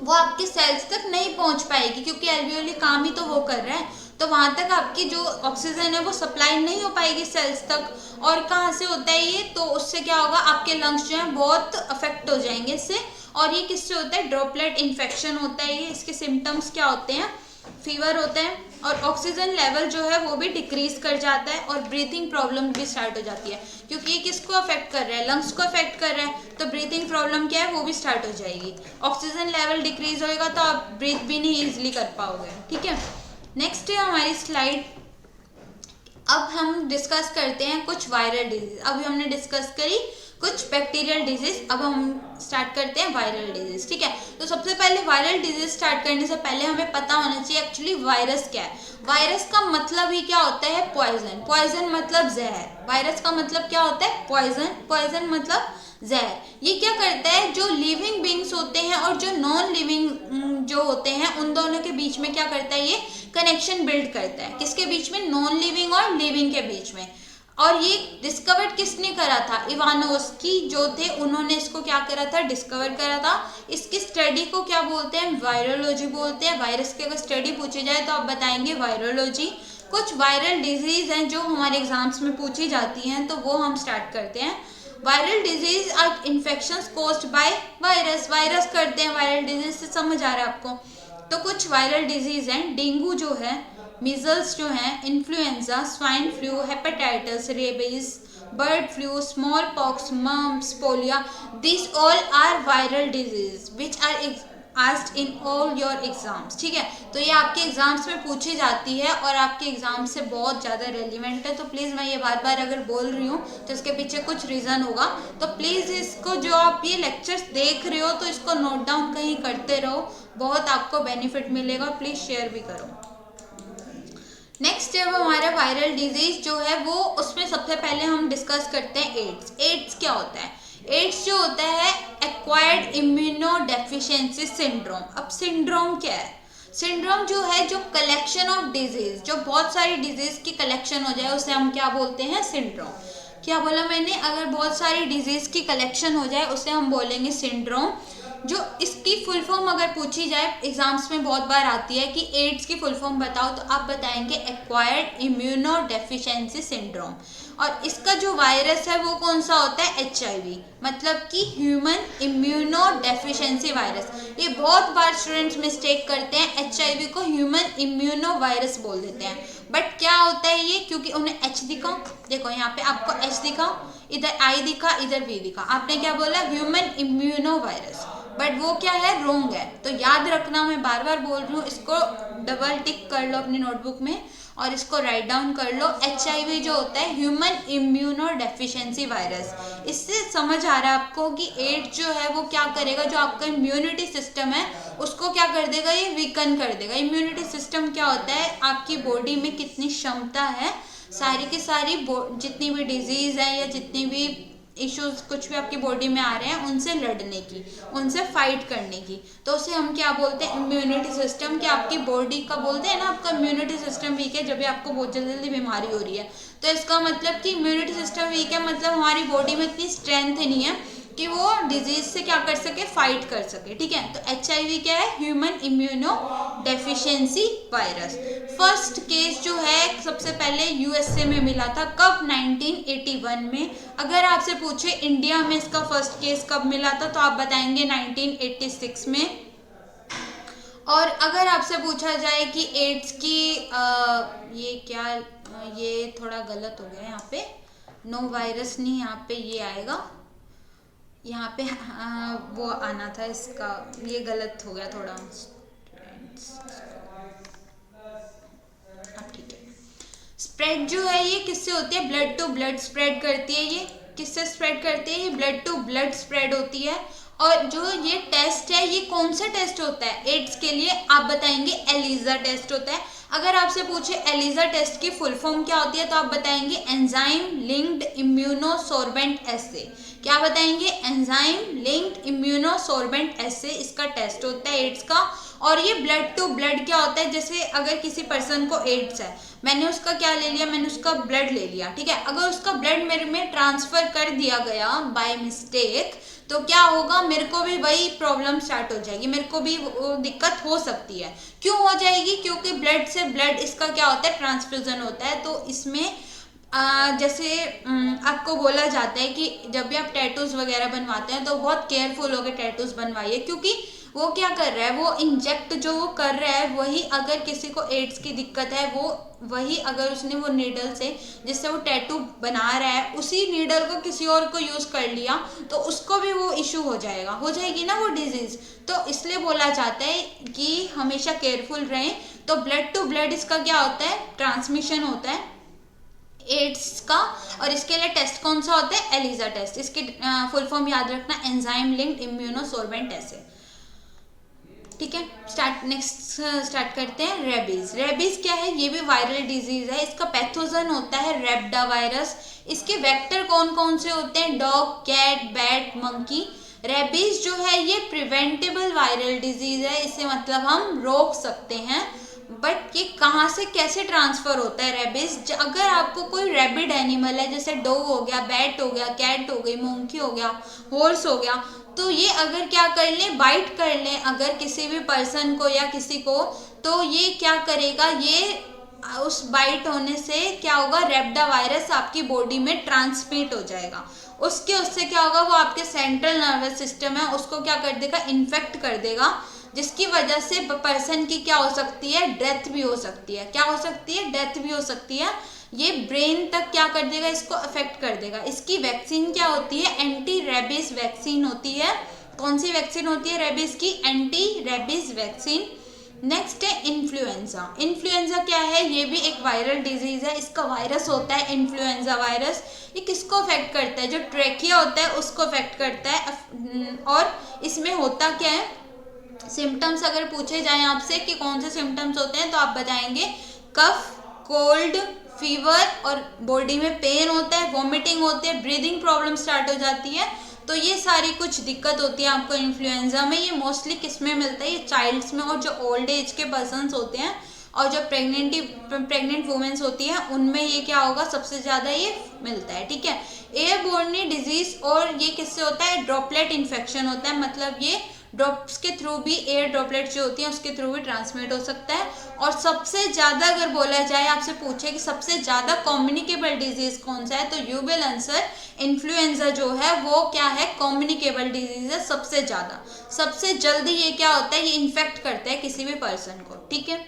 S1: वो आपके सेल्स तक नहीं पहुंच पाएगी, क्योंकि एल्वियोली काम ही तो वो कर रहा है। तो वहां तक आपकी जो ऑक्सीजन है वो सप्लाई नहीं हो पाएगी सेल्स तक। और कहाँ से होता है ये? तो उससे क्या होगा? आपके लंग्स जो हैं बहुत अफेक्ट हो जाएंगे इससे। और ये किससे होता है? ड्रॉपलेट इन्फेक्शन होता है ये। इसके सिम्टम्स क्या होते हैं? फीवर होता है और ऑक्सीजन लेवल जो है वो भी डिक्रीज कर जाता है और ब्रीथिंग प्रॉब्लम भी स्टार्ट हो जाती है, क्योंकि ये किसको अफेक्ट कर रहा है? लंग्स को अफेक्ट कर रहा है। तो ब्रीथिंग प्रॉब्लम क्या है? वो भी स्टार्ट हो जाएगी। ऑक्सीजन लेवल डिक्रीज होएगा तो आप ब्रीथ भी नहीं इजिली कर पाओगे। ठीक है। नेक्स्ट है हमारी स्लाइड। अब हम डिस्कस करते हैं कुछ वायरल डिजीज। अभी हमने डिस्कस करी कुछ बैक्टीरियल डिजीज, अब हम स्टार्ट करते हैं वायरल डिजीज। ठीक है। तो सबसे पहले वायरल डिजीज स्टार्ट करने से पहले हमें पता होना चाहिए एक्चुअली वायरस क्या है। वायरस का मतलब ही क्या होता है? पॉइजन। पॉइजन मतलब जहर। वायरस का मतलब क्या होता है? पॉइजन। पॉइजन मतलब जहर। ये क्या करता है? जो लिविंग बींग्स होते हैं और जो नॉन लिविंग जो होते हैं उन दोनों के बीच में क्या करता है? ये कनेक्शन बिल्ड करता है। किसके बीच में? नॉन लिविंग और लिविंग के बीच में। और ये डिस्कवर किसने करा था? इवानोव्स्की जो थे उन्होंने इसको क्या करा था? डिस्कवर करा था। इसकी स्टडी को क्या बोलते हैं? वायरोलॉजी बोलते हैं। वायरस की अगर स्टडी पूछी जाए तो आप बताएंगे वायरोलॉजी। कुछ वायरल डिजीज हैं जो हमारे एग्जाम्स में पूछी जाती हैं, तो वो हम स्टार्ट करते हैं। Viral disease are infections caused by virus. Virus करते हैं वायरल डिजीज से, समझ आ रहा है आपको? तो कुछ वायरल डिजीज हैं। डेंगू जो है, मीजल्स जो है, influenza, swine flu, hepatitis, rabies, bird flu, small pox, mumps, polio, this all are viral disease which are asked in all your exams. ठीक है। तो ये आपके एग्जाम्स में पूछी जाती है और आपके एग्जाम से बहुत ज़्यादा रेलिवेंट है। तो प्लीज़, मैं ये बार बार अगर बोल रही हूँ तो इसके पीछे कुछ रीज़न होगा। तो प्लीज़ इसको, जो आप ये लेक्चर्स देख रहे हो तो इसको नोट डाउन कहीं करते रहो, बहुत आपको बेनिफिट मिलेगा। प्लीज़ शेयर भी करो। नेक्स्ट जब हमारा वायरल डिजीज जो है वो, उसमें सबसे पहले हम डिस्कस करते हैं एड्स। एड्स क्या होता है? एड्स जो होता है एक्वायर्ड इम्यूनो डेफिशिएंसी सिंड्रोम। अब सिंड्रोम क्या है? सिंड्रोम जो है, जो कलेक्शन ऑफ डिजीज, जो बहुत सारी डिजीज की कलेक्शन हो जाए उसे हम क्या बोलते हैं? सिंड्रोम। क्या बोला मैंने? अगर बहुत सारी डिजीज की कलेक्शन हो जाए उसे हम बोलेंगे सिंड्रोम। जो इसकी फुल फॉर्म अगर पूछी जाए, एग्जाम्स में बहुत बार आती है कि एड्स की फुल फॉर्म बताओ, तो आप बताएंगे एक्वायर्ड इम्यूनो डेफिशिएंसी सिंड्रोम। और इसका जो वायरस है वो कौन सा होता है? HIV, मतलब कि ह्यूमन इम्यूनो डेफिशिएंसी वायरस। ये बहुत बार स्टूडेंट्स मिस्टेक करते हैं, HIV को ह्यूमन इम्यूनो वायरस बोल देते हैं। बट क्या होता है ये? क्योंकि उन्हें H दिखा, देखो यहाँ पे आपको H दिखा, इधर I दिखा, इधर V दिखा, आपने क्या बोला? Human immuno virus. बट वो क्या है? रोंग है। तो याद रखना, मैं बार बार बोल रही हूँ, इसको डबल टिक कर लो अपनी नोटबुक में और इसको राइट डाउन कर लो। HIV जो होता है ह्यूमन इम्यूनो डेफिशिएंसी वायरस। इससे समझ आ रहा है आपको कि एड्स जो है वो क्या करेगा? जो आपका इम्यूनिटी सिस्टम है उसको क्या कर देगा? ये वीकन कर देगा। इम्यूनिटी सिस्टम क्या होता है? आपकी बॉडी में कितनी क्षमता है सारी की सारी जितनी भी डिजीज है या जितनी भी इश्यूज कुछ भी आपकी बॉडी में आ रहे हैं उनसे लड़ने की, उनसे फाइट करने की। तो उसे हम क्या बोलते हैं? Immunity system. कि आपकी बॉडी का बोलते हैं ना, आपका इम्यूनिटी सिस्टम वीक है जब भी आपको बहुत जल्दी जल्दी बीमारी हो रही है। तो इसका मतलब कि इम्यूनिटी सिस्टम वीक है, मतलब हमारी बॉडी में इतनी स्ट्रेंथ नहीं है कि वो डिजीज से क्या कर सके, फाइट कर सके। ठीक है, तो HIV क्या है, human immuno deficiency virus. First case जो है सबसे पहले USA में मिला था, कब, 1981 में। अगर आपसे पूछे इंडिया में इसका फर्स्ट केस कब मिला था तो आप बताएंगे 1986 में। और अगर आपसे पूछा जाए कि एड्स की ये क्या, ये थोड़ा गलत हो गया यहाँ पे, नो वायरस नहीं, यहाँ पे ये आएगा, यहाँ पे वो आना था इसका, ये गलत हो गया थोड़ा। हाँ ठीक है। स्प्रेड जो है ये किससे होती है, ब्लड टू ब्लड स्प्रेड करती है। ये किससे स्प्रेड करती है, ये ब्लड टू ब्लड स्प्रेड होती है। और जो ये टेस्ट है, ये कौन सा टेस्ट होता है एड्स के लिए, आप बताएंगे एलिजा टेस्ट होता है। अगर आपसे पूछे एलिजा टेस्ट की फुल फॉर्म क्या होती है तो आप बताएंगे एंजाइम लिंक्ड इम्यूनोसोर्बेंट एसे। क्या बताएंगे, एंजाइम लिंक्ड इम्यूनोसोर्बेंट एसे इसका टेस्ट होता है एड्स का। और ये ब्लड टू ब्लड क्या होता है, जैसे अगर किसी पर्सन को एड्स है, मैंने उसका क्या ले लिया, मैंने उसका ब्लड ले लिया। ठीक है, अगर उसका ब्लड मेरे में ट्रांसफर कर दिया गया बाय मिस्टेक तो क्या होगा, मेरे को भी वही प्रॉब्लम स्टार्ट हो जाएगी, मेरे को भी वो दिक्कत हो सकती है। क्यों हो जाएगी, क्योंकि ब्लड से ब्लड इसका क्या होता है, ट्रांसफ्यूजन होता है। तो इसमें जैसे आपको बोला जाता है कि जब भी आप टैटूज वगैरह बनवाते हैं तो बहुत केयरफुल होकर टैटूज बनवाइए, क्योंकि वो क्या कर रहा है, वो इंजेक्ट जो वो कर रहा है वही, अगर किसी को एड्स की दिक्कत है वो वही, अगर उसने वो नीडल से जिससे वो टैटू बना रहा है उसी नीडल को किसी और को यूज कर लिया तो उसको भी वो इशू हो जाएगा, हो जाएगी ना वो डिजीज। तो इसलिए बोला जाता है कि हमेशा केयरफुल रहें। तो ब्लड टू ब्लड इसका क्या होता है, ट्रांसमिशन होता है एड्स का। और इसके लिए टेस्ट कौन सा होता है, एलिजा टेस्ट। इसकी फुल फॉर्म याद रखना, एंजाइम लिंक्ड इम्यूनोसोर्बेंट एसे। ठीक है, स्टार्ट करते हैं। रेबीज। रेबीज क्या है, ये भी वायरल डिजीज है। इसका पैथोजन होता है रेबडा वायरस। इसके वेक्टर कौन कौन से होते हैं, dog, cat, bat, monkey. Rabies जो है ये प्रिवेंटेबल वायरल डिजीज है, इसे मतलब हम रोक सकते हैं। बट ये कहाँ से कैसे ट्रांसफर होता है रेबीज, अगर आपको कोई रेबिड एनिमल है, जैसे डॉग हो गया, बैट हो गया, कैट हो गई, मंकी हो गया, हॉर्स हो गया, तो ये अगर क्या कर लें, बाइट कर लें अगर किसी भी पर्सन को या किसी को, तो ये क्या करेगा, ये उस बाइट होने से क्या होगा, रेबडा वायरस आपकी बॉडी में ट्रांसमिट हो जाएगा। उससे क्या होगा, वो आपके सेंट्रल नर्वस सिस्टम है उसको क्या कर देगा, इन्फेक्ट कर देगा, जिसकी वजह से पर्सन की क्या हो सकती है, डेथ भी हो सकती है। क्या हो सकती है, डेथ भी हो सकती है। ये ब्रेन तक क्या कर देगा, इसको अफेक्ट कर देगा। इसकी वैक्सीन क्या होती है, एंटी रेबीज वैक्सीन होती है। कौन सी वैक्सीन होती है रेबीज की, एंटी रेबीज वैक्सीन। नेक्स्ट है इन्फ्लुएंजा। इन्फ्लुएंजा क्या है, ये भी एक वायरल डिजीज है। इसका वायरस होता है इन्फ्लुएंजा वायरस। ये किसको अफेक्ट करता है, जो ट्रेकिया होता है उसको अफेक्ट करता है। और इसमें होता क्या है, सिम्टम्स अगर पूछे जाएं आपसे कि कौन से सिम्टम्स होते हैं तो आप बताएंगे कफ, कोल्ड, फीवर और बॉडी में पेन होता है, वॉमिटिंग होती है, ब्रीदिंग प्रॉब्लम स्टार्ट हो जाती है। तो ये सारी कुछ दिक्कत होती है आपको इन्फ्लुएंजा में। ये मोस्टली किस में मिलता है, ये चाइल्ड्स में और जो ओल्ड एज के पर्सन्स होते हैं और जो प्रेग्नेंट वुमेन्स होती हैं उनमें ये क्या होगा, सबसे ज़्यादा ये मिलता है। ठीक है, एयरबोर्न डिजीज, और ये किससे होता है, ड्रॉपलेट इन्फेक्शन होता है, मतलब ये ड्रॉप्स के थ्रू भी, एयर ड्रॉपलेट जो होती हैं उसके थ्रू भी ट्रांसमिट हो सकता है। और सबसे ज़्यादा अगर बोला जाए, आपसे पूछे कि सबसे ज़्यादा कम्युनिकेबल डिजीज कौन सा है, तो यू विल आंसर इन्फ्लुएंजा जो है वो क्या है, कम्युनिकेबल डिजीज है। सबसे ज़्यादा, सबसे जल्दी ये क्या होता है, ये इन्फेक्ट करता है किसी भी पर्सन को। ठीक है,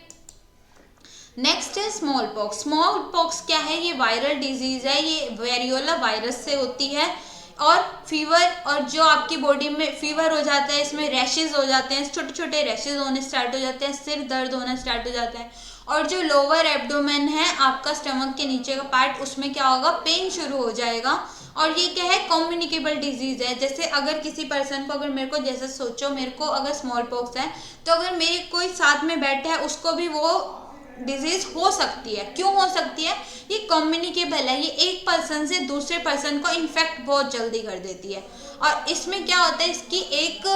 S1: नेक्स्ट है स्मॉल पॉक्स। स्मॉल पॉक्स क्या है, ये वायरल डिजीज है, ये वेरियोला वायरस से होती है। और फीवर, और जो आपकी बॉडी में फीवर हो जाता है, इसमें रैशेज हो जाते हैं, छोटे छोटे रैशेज होने स्टार्ट हो जाते हैं, सिर दर्द होना स्टार्ट हो जाता है। और जो लोअर एब्डोमेन है आपका, स्टमक के नीचे का पार्ट, उसमें क्या होगा, पेन शुरू हो जाएगा। और ये क्या है, कम्युनिकेबल डिजीज है। जैसे अगर किसी पर्सन को, अगर मेरे को, जैसे सोचो मेरे को अगर स्मॉल पॉक्स है तो अगर मेरे कोई साथ में बैठा है उसको भी वो डिजीज हो सकती है। क्यों हो सकती है, ये कम्युनिकेबल है, ये एक पर्सन से दूसरे पर्सन को इन्फेक्ट बहुत जल्दी कर देती है। और इसमें क्या होता है, इसकी एक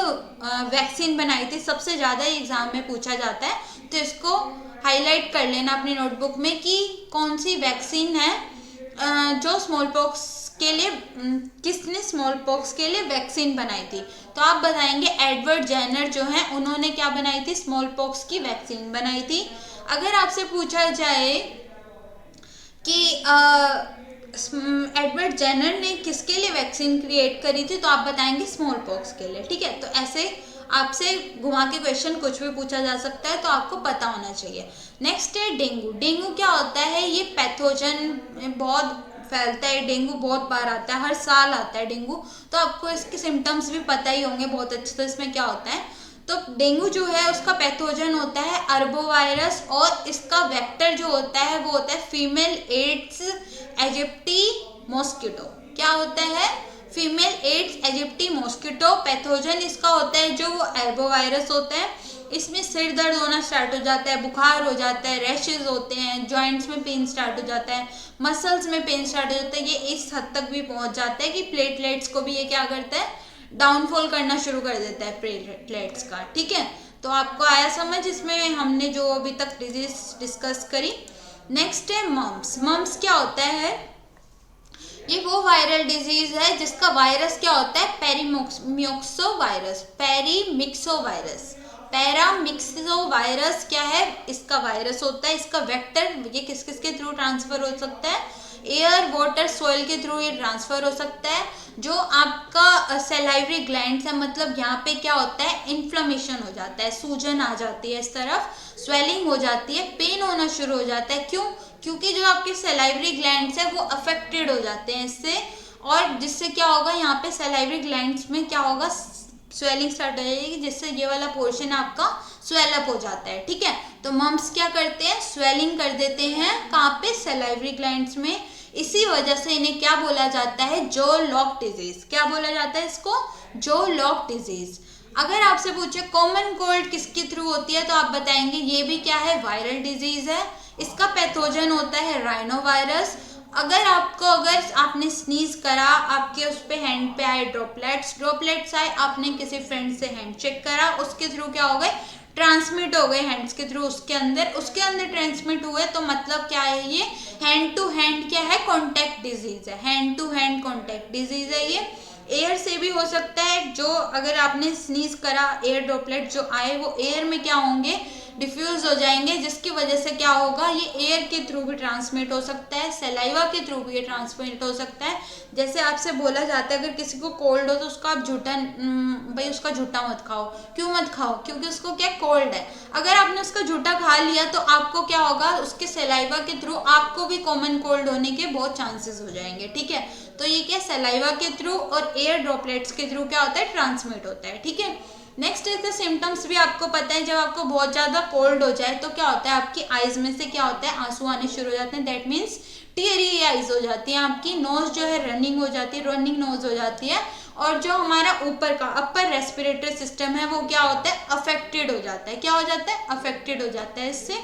S1: वैक्सीन बनाई थी, सबसे ज़्यादा एग्जाम में पूछा जाता है, तो इसको हाईलाइट कर लेना अपनी नोटबुक में कि कौन सी वैक्सीन है जो स्मॉल पॉक्स के लिए किसने स्मॉल पॉक्स के लिए वैक्सीन बनाई थी? तो आप बताएंगे एडवर्ड जेनर जो है उन्होंने क्या बनाई थी? स्मॉल पॉक्स की वैक्सीन बनाई थी। अगर आपसे पूछा जाए कि एडवर्ड जेनर ने किसके लिए वैक्सीन क्रिएट करी थी, तो आप बताएंगे स्मॉल पॉक्स के लिए। ठीक है, तो ऐसे आपसे घुमा के क्वेश्चन कुछ भी पूछा जा सकता है, तो आपको पता होना चाहिए। नेक्स्ट है डेंगू। डेंगू क्या होता है? ये पैथोजन बहुत फैलता है, डेंगू बहुत बार आता है, हर साल आता है डेंगू। तो आपको इसके सिम्टम्स भी पता ही होंगे बहुत अच्छे से इसमें क्या होता है। तो डेंगू जो है उसका पैथोजन होता है अरबोवायरस, और इसका वेक्टर जो होता है वो होता है फीमेल एड्स एजिप्टी मॉस्किटो। क्या होता है? Female aedes aegypti mosquito. Pathogen इसका होता है जो वो एर्बोवायरस होता है। इसमें सिर दर्द होना स्टार्ट हो जाता है, बुखार हो जाता है, रैशेज होते हैं, जॉइंट्स में पेन स्टार्ट हो जाता है, मसल्स में पेन स्टार्ट हो जाता है। ये इस हद तक भी पहुंच जाता है कि प्लेटलेट्स को भी ये क्या करता है? डाउनफॉल करना शुरू कर देता है प्लेटलेट्स का। ठीक है, तो आपको आया समझ इसमें हमने जो अभी तक डिजीज डिस्कस करी। नेक्स्ट है मम्स। मम्स क्या होता है? ये वो वायरल डिजीज है जिसका वायरस क्या होता है? पेरीमिक्सो वायरस। पेरीमिक्सो वायरस। पैरामिक्सो वायरस क्या है? इसका वायरस होता है। इसका वेक्टर ये किस किस के थ्रू ट्रांसफर हो सकता है? एयर, वाटर, सॉइल के थ्रू ये ट्रांसफर हो सकता है। जो आपका सैलाइवरी ग्लैंड्स है, मतलब यहाँ पे क्या होता है? इन्फ्लेमेशन हो जाता है, सूजन आ जाती है इस तरफ, स्वेलिंग हो जाती है, पेन होना शुरू हो जाता है। क्यों? क्योंकि जो आपके सैलाइवरी ग्लैंड्स है वो अफेक्टेड हो जाते हैं इससे, और जिससे क्या होगा? यहाँ पे सैलाइवरी ग्लैंड्स में क्या होगा? स्वेलिंग स्टार्ट हो जाएगी, जिससे ये वाला पोर्शन आपका स्वेल अप हो जाता है। ठीक है, तो मम्स क्या करते हैं? स्वेलिंग कर देते हैं। कहाँ पे? सैलाइवरी ग्लैंड्स में। इसी वजह से इन्हें क्या बोला जाता है? जो लॉक डिजीज। क्या बोला जाता है इसको? जो लॉक डिजीज। अगर आपसे पूछे कॉमन कोल्ड किसके थ्रू होती है, तो आप बताएंगे ये भी क्या है? वायरल डिजीज है। इसका पैथोजन होता है राइनो वायरस। अगर आपने स्नीज करा, आपके उस पे हैंड पे आए ड्रॉपलेट्स आए, आपने किसी फ्रेंड से हैंड चेक करा, उसके थ्रू क्या हो गए? ट्रांसमिट हो गए हैंड्स के थ्रू, उसके अंदर ट्रांसमिट हुए। तो मतलब क्या है? ये हैंड टू हैंड क्या है? कॉन्टैक्ट डिजीज है। Hand to hand contact disease है ये। एयर से भी हो सकता है। जो अगर आपने स्नीज करा, एयर ड्रॉपलेट जो आए वो एयर में क्या होंगे? डिफ्यूज हो जाएंगे, जिसकी वजह से क्या होगा? ये एयर के थ्रू भी ट्रांसमिट हो सकता है, सलाइवा के थ्रू भी ये ट्रांसमिट हो सकता है। जैसे आपसे बोला जाता है अगर किसी को कोल्ड हो तो उसका आप झूठा भाई उसका झूठा मत खाओ। क्यों मत खाओ? क्योंकि उसको क्या कोल्ड है। अगर आपने उसका झूठा खा लिया तो आपको क्या होगा? उसके सलाइवा के थ्रू आपको भी कॉमन कोल्ड होने के बहुत चांसेस हो जाएंगे। ठीक है, तो ये क्या? सलाइवा के थ्रू और एयर ड्रॉपलेट्स के थ्रू क्या होता है? ट्रांसमिट होता है। ठीक है, नेक्स्ट इसके सिम्टम्स भी आपको पता है। जब आपको बहुत ज्यादा कोल्ड हो जाए तो क्या होता है? आपकी आईज में से क्या होता है? आंसू आने शुरू हो जाते हैं। दैट मीन्स टीयरी आईज हो जाती है। आपकी नोज जो है रनिंग हो जाती है, रनिंग नोज हो जाती है। और जो हमारा ऊपर का अपर रेस्पिरेटरी सिस्टम है वो क्या होता है? अफेक्टेड हो जाता है। क्या हो जाता है? अफेक्टेड हो जाता है इससे।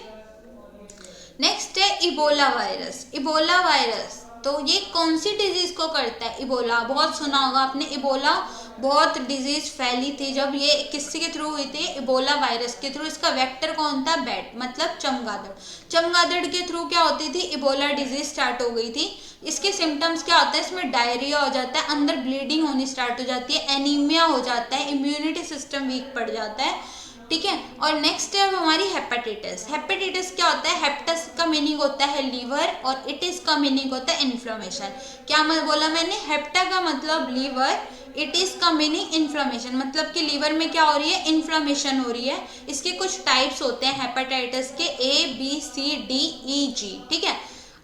S1: नेक्स्ट है इबोला वायरस। इबोला वायरस तो ये कौन सी डिजीज को करता है? इबोला बहुत सुना होगा आपने। इबोला बहुत डिजीज फैली थी जब ये किसके के थ्रू हुई थी? इबोला वायरस के थ्रू। इसका वेक्टर कौन था? बैट, मतलब चमगादड़। चमगादड़ के थ्रू क्या होती थी? इबोला डिजीज स्टार्ट हो गई थी। इसके सिम्टम्स क्या होता है? इसमें डायरिया हो जाता है, अंदर ब्लीडिंग होनी स्टार्ट हो जाती है, एनीमिया हो जाता है, इम्यूनिटी सिस्टम वीक पड़ जाता है। ठीक है, और नेक्स्ट है हमारी हेपेटाइटिस। हेपेटाइटिस क्या होता है? हेप्टस का मीनिंग होता है लीवर और इटिस का मीनिंग होता है इन्फ्लेमेशन। क्या मैं बोला मैंने? हेप्टा का मतलब लीवर, इटिस का मीनिंग इन्फ्लेमेशन, मतलब कि लीवर में क्या हो रही है? इन्फ्लेमेशन हो रही है। इसके कुछ टाइप्स होते हैं हेपेटाइटिस के, ABCDEG। ठीक है,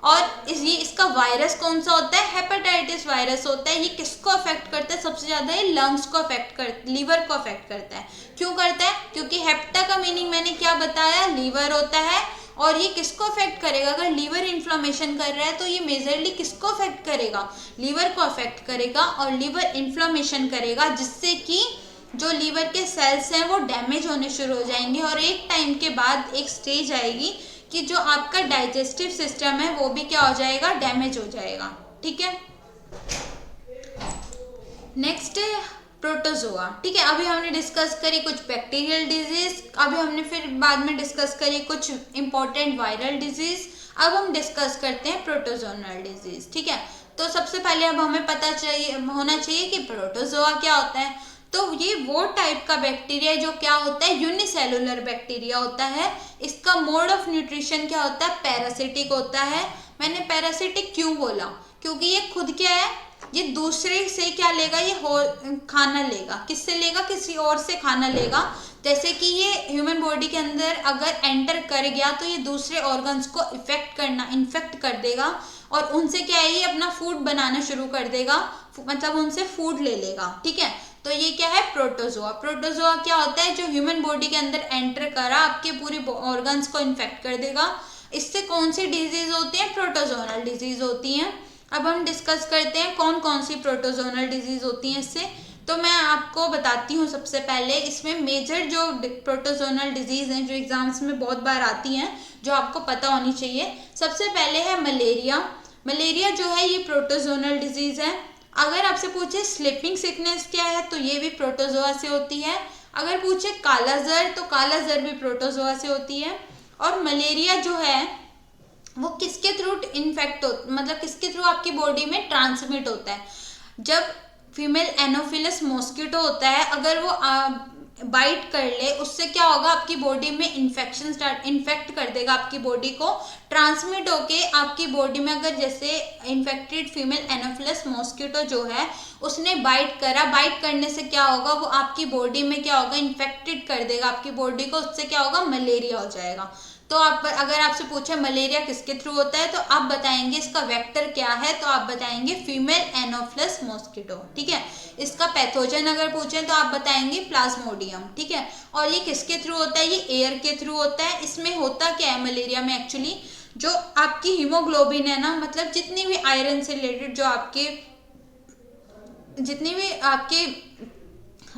S1: और इसका वायरस कौन सा होता है? हेपेटाइटिस वायरस होता है। ये किसको अफेक्ट करता है? सबसे ज्यादा ये लंग्स को अफेक्ट कर, लीवर को अफेक्ट करता है। क्यों करता है? क्योंकि हेप्टा का मीनिंग मैंने क्या बताया? लीवर होता है। और ये किसको अफेक्ट करेगा? अगर लीवर इन्फ्लेमेशन कर रहा है तो ये मेजरली किसको अफेक्ट करेगा? लीवर को अफेक्ट करेगा और लीवर इन्फ्लेमेशन करेगा, जिससे कि जो लीवर के सेल्स हैं वो डैमेज होने शुरू हो जाएंगे। और एक टाइम के बाद एक स्टेज आएगी कि जो आपका डाइजेस्टिव सिस्टम है वो भी क्या हो जाएगा? डैमेज हो जाएगा। ठीक है, नेक्स्ट है प्रोटोजोआ। ठीक है, अभी हमने डिस्कस करी कुछ बैक्टीरियल डिजीज, अभी हमने फिर बाद में डिस्कस करी कुछ इंपॉर्टेंट वायरल डिजीज। अब हम डिस्कस करते हैं प्रोटोजोनल डिजीज। ठीक है, तो सबसे पहले अब हमें पता चाहिए होना चाहिए कि प्रोटोजोआ क्या होता है। तो ये वो टाइप का बैक्टीरिया जो क्या होता है, यूनिसेलुलर बैक्टीरिया होता है। इसका मोड ऑफ न्यूट्रिशन क्या होता है, पैरासिटिक होता है। मैंने पैरासिटिक क्यों बोला, क्योंकि ये खुद क्या है, ये दूसरे से क्या लेगा, ये खाना लेगा। किससे लेगा, किसी और से खाना लेगा। जैसे कि ये ह्यूमन बॉडी के अंदर अगर एंटर कर गया तो ये दूसरे ऑर्गन्स को इन्फेक्ट कर देगा और उनसे क्या है, ये अपना फूड बनाना शुरू कर देगा, मतलब उनसे फूड ले लेगा। ठीक है, तो ये क्या है, प्रोटोजोआ। प्रोटोजोआ क्या होता है, जो ह्यूमन बॉडी के अंदर एंटर करा आपके पूरे ऑर्गन्स को इन्फेक्ट कर देगा। इससे कौन सी डिजीज होती है, प्रोटोजोनल डिजीज होती है। अब हम डिस्कस करते हैं कौन कौन सी प्रोटोजोनल डिजीज होती हैं इससे। तो मैं आपको बताती हूँ सबसे पहले, इसमें मेजर जो प्रोटोजोनल डिजीज हैं जो एग्जाम्स में बहुत बार आती हैं, जो आपको पता होनी चाहिए। सबसे पहले है मलेरिया। मलेरिया जो है ये प्रोटोजोनल डिजीज है। अगर आपसे पूछे स्लीपिंग सिकनेस क्या है, तो ये भी प्रोटोजोआ से होती है। अगर पूछे काला जर, तो काला जर भी प्रोटोजोआ से होती है। और मलेरिया जो है वो किसके थ्रू इन्फेक्ट हो, मतलब किसके थ्रू आपकी बॉडी में ट्रांसमिट होता है, जब फीमेल एनोफिलस मॉस्किटो होता है, अगर वो बाइट कर ले, उससे क्या होगा, आपकी बॉडी में इन्फेक्ट कर देगा आपकी बॉडी को, ट्रांसमिट होके आपकी बॉडी में, अगर जैसे इन्फेक्टेड फीमेल एनोफिलस मॉस्किटो जो है उसने बाइट करा, बाइट करने से क्या होगा, वो आपकी बॉडी में क्या होगा, इन्फेक्टेड कर देगा आपकी बॉडी को, उससे क्या होगा, मलेरिया हो जाएगा। तो आप अगर आपसे पूछे मलेरिया किसके थ्रू होता है, तो आप बताएंगे इसका वेक्टर क्या है, तो आप बताएंगे फीमेल एनोफिलस मॉस्किटो। ठीक है, इसका पैथोजन अगर पूछे तो आप बताएंगे प्लाज्मोडियम। ठीक है, और ये किसके थ्रू होता है, ये एयर के थ्रू होता है। इसमें होता क्या है मलेरिया में, एक्चुअली जो आपकी हीमोग्लोबिन है ना, मतलब जितनी भी आयरन से रिलेटेड जितनी भी आपके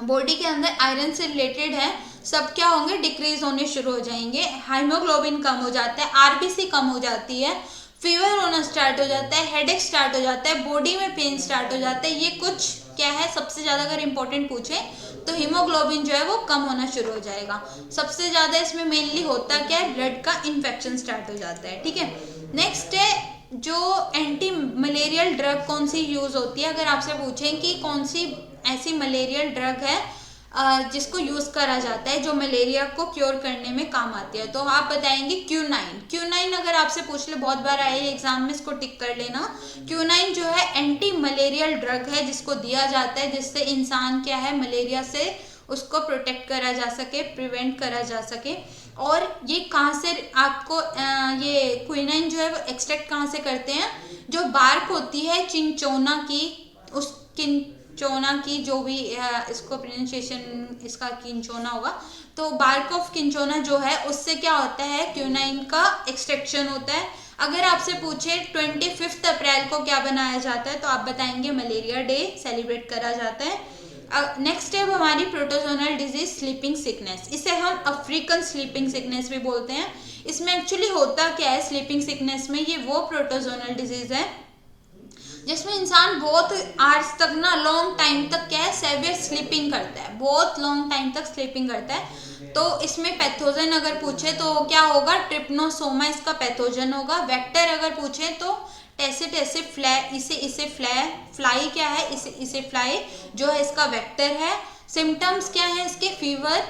S1: बॉडी के अंदर आयरन से रिलेटेड है, सब क्या होंगे, डिक्रीज होने शुरू हो जाएंगे। हीमोग्लोबिन कम हो जाता है, आरबीसी कम हो जाती है, फीवर होना स्टार्ट हो जाता है, हेडेक स्टार्ट हो जाता है, बॉडी में पेन स्टार्ट हो जाता है। ये कुछ क्या है, सबसे ज़्यादा अगर इंपॉर्टेंट पूछे तो हीमोग्लोबिन जो है वो कम होना शुरू हो जाएगा। सबसे ज़्यादा इसमें मेनली होता क्या है, ब्लड का इन्फेक्शन स्टार्ट हो जाता है। ठीक है, नेक्स्ट है जो एंटी मलेरियल ड्रग कौन सी यूज़ होती है। अगर आपसे पूछें कि कौन सी ऐसी मलेरियल ड्रग है जिसको यूज़ करा जाता है जो मलेरिया को क्योर करने में काम आती है, तो आप बताएंगे क्यूनाइन। क्यूनाइन अगर आपसे पूछ ले, बहुत बार आए एग्जाम में, इसको टिक कर लेना। क्यूनाइन जो है एंटी मलेरियल ड्रग है जिसको दिया जाता है, जिससे इंसान क्या है, मलेरिया से उसको प्रोटेक्ट करा जा सके, प्रिवेंट करा जा सके। और ये कहाँ से आपको ये क्यूनाइन जो है वो एक्सट्रैक्ट कहाँ से करते हैं, जो बार्क होती है चिंचोना की, उस किंचोना की जो भी इसको प्रोनाउंसिएशन इसका किंचोना होगा, तो बार्क ऑफ किंचोना जो है उससे क्या होता है, क्यूनाइन का एक्सट्रैक्शन होता है। अगर आपसे पूछे 25 अप्रैल को क्या बनाया जाता है, तो आप बताएंगे मलेरिया डे सेलिब्रेट करा जाता है। नेक्स्ट है हमारी प्रोटोजोनल डिजीज स्लीपिंग सिकनेस। इसे हम अफ्रीकन स्लीपिंग सिकनेस भी बोलते हैं। इसमें एक्चुअली होता क्या है, स्लीपिंग सिकनेस में ये वो प्रोटोजोनल डिजीज है जिसमें इंसान बहुत आवर्स तक ना, लॉन्ग टाइम तक क्या है, सेवियर स्लीपिंग करता है, बहुत लॉन्ग टाइम तक स्लीपिंग करता है। तो इसमें पैथोजन अगर पूछे तो क्या होगा, ट्रिप्नोसोमा इसका पैथोजन होगा। वेक्टर अगर पूछे तो टेसिस फ्लाई क्या है, इसे फ्लाई जो है इसका वेक्टर है। सिम्टम्स क्या है इसके, fever,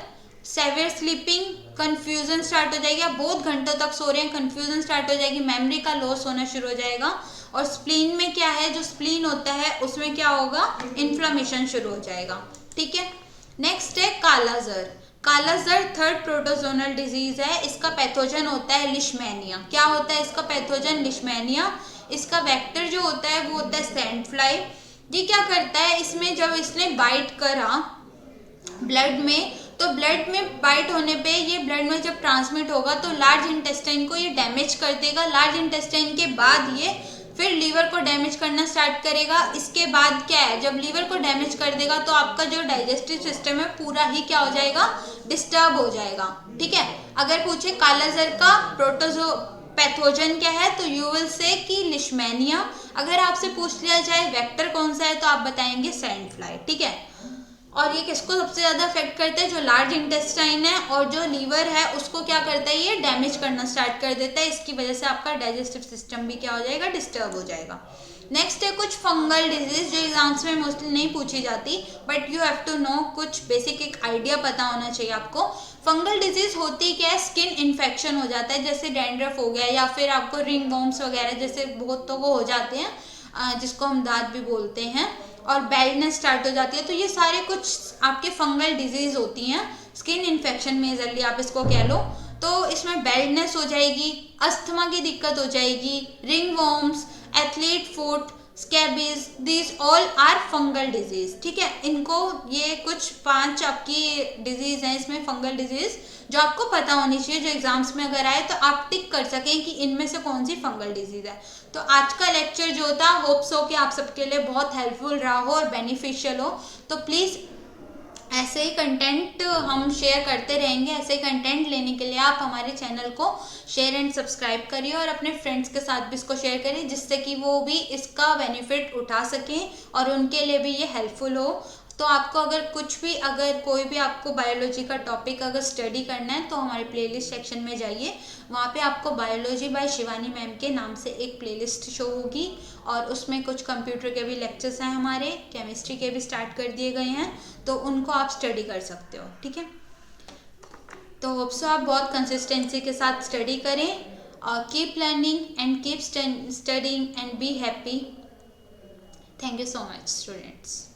S1: severe sleeping, confusion start हो जाएगी, आप बहुत घंटों तक सो रहे हैं, कंफ्यूजन स्टार्ट हो जाएगी, मेमोरी का लॉस होना शुरू हो जाएगा। और स्प्लीन में क्या है, जो स्प्लीन होता है उसमें क्या होगा, इन्फ्लेमेशन शुरू हो जाएगा। ठीक है, नेक्स्ट है काला जर। काला जर थर्ड प्रोटोजोनल डिजीज है। इसका पैथोजन होता है लिशमैनिया। क्या होता है इसका पैथोजन, लिशमैनिया। इसका वेक्टर जो होता है वो होता है सैंड फ्लाई। ये क्या करता है, इसमें जब इसने बाइट करा ब्लड में, तो ब्लड में बाइट होने पे ये ब्लड में जब ट्रांसमिट होगा तो लार्ज इंटेस्टाइन को ये डैमेज कर देगा। लार्ज इंटेस्टाइन के बाद ये फिर लीवर को डैमेज करना स्टार्ट करेगा। इसके बाद क्या है, जब लीवर को डैमेज कर देगा तो आपका जो डाइजेस्टिव सिस्टम है पूरा ही क्या हो जाएगा, डिस्टर्ब हो जाएगा। ठीक है, अगर पूछे काला जर का पैथोजन क्या है, तो यू विल से कि लिशमैनिया। अगर आपसे पूछ लिया जाए वेक्टर कौन सा है, तो आप बताएंगे सैंड फ्लाई। ठीक है, और ये किसको सबसे ज़्यादा अफेक्ट करता है, जो लार्ज इंटेस्टाइन है और जो लीवर है उसको क्या करता है, ये डैमेज करना स्टार्ट कर देता है। इसकी वजह से आपका डाइजेस्टिव सिस्टम भी क्या हो जाएगा, डिस्टर्ब हो जाएगा। नेक्स्ट है कुछ फंगल डिजीज जो एग्जाम्स में मोस्टली नहीं पूछी जाती, but you have to know, कुछ बेसिक एक आइडिया पता होना चाहिए आपको। फंगल डिजीज होती क्या है, स्किन इन्फेक्शन हो जाता है, जैसे डैंड्रफ हो गया या फिर आपको रिंग वॉर्म्स वगैरह जैसे बहुत तो वो हो जाते हैं, जिसको हम दाद भी बोलते हैं, और बैल्डनेस स्टार्ट हो जाती है। तो ये सारे कुछ आपके फंगल डिजीज होती हैं, स्किन इन्फेक्शन मेजरली आप इसको कह लो। तो इसमें बैल्डनेस हो जाएगी, अस्थमा की दिक्कत हो जाएगी, ring worms, athlete foot, scabies, these all are fungal disease. ठीक है, इनको ये कुछ 5 आपकी डिजीज हैं इसमें, फंगल डिजीज जो आपको पता होनी चाहिए, जो एग्जाम्स में अगर आए तो आप टिक कर सकें कि इनमें से कौन सी फंगल डिजीज है। तो आज का लेक्चर जो था, होप्स हो कि आप सबके लिए बहुत हेल्पफुल रहा हो और बेनिफिशियल हो। तो प्लीज़ ऐसे ही कंटेंट हम शेयर करते रहेंगे। ऐसे ही कंटेंट लेने के लिए आप हमारे चैनल को शेयर एंड सब्सक्राइब करिए और अपने फ्रेंड्स के साथ भी इसको शेयर करिए, जिससे कि वो भी इसका बेनिफिट उठा सकें और उनके लिए भी ये हेल्पफुल हो। तो आपको अगर कोई भी आपको बायोलॉजी का टॉपिक अगर स्टडी करना है तो हमारे प्लेलिस्ट सेक्शन में जाइए, वहाँ पे आपको बायोलॉजी बाय शिवानी मैम के नाम से एक प्लेलिस्ट शो होगी और उसमें कुछ कंप्यूटर के भी लेक्चर्स हैं, हमारे केमिस्ट्री के भी स्टार्ट कर दिए गए हैं, तो उनको आप स्टडी कर सकते हो। ठीक है, तो होप सो आप बहुत कंसिस्टेंसी के साथ स्टडी करें और keep learning and keep studying and be happy. Thank you so much students.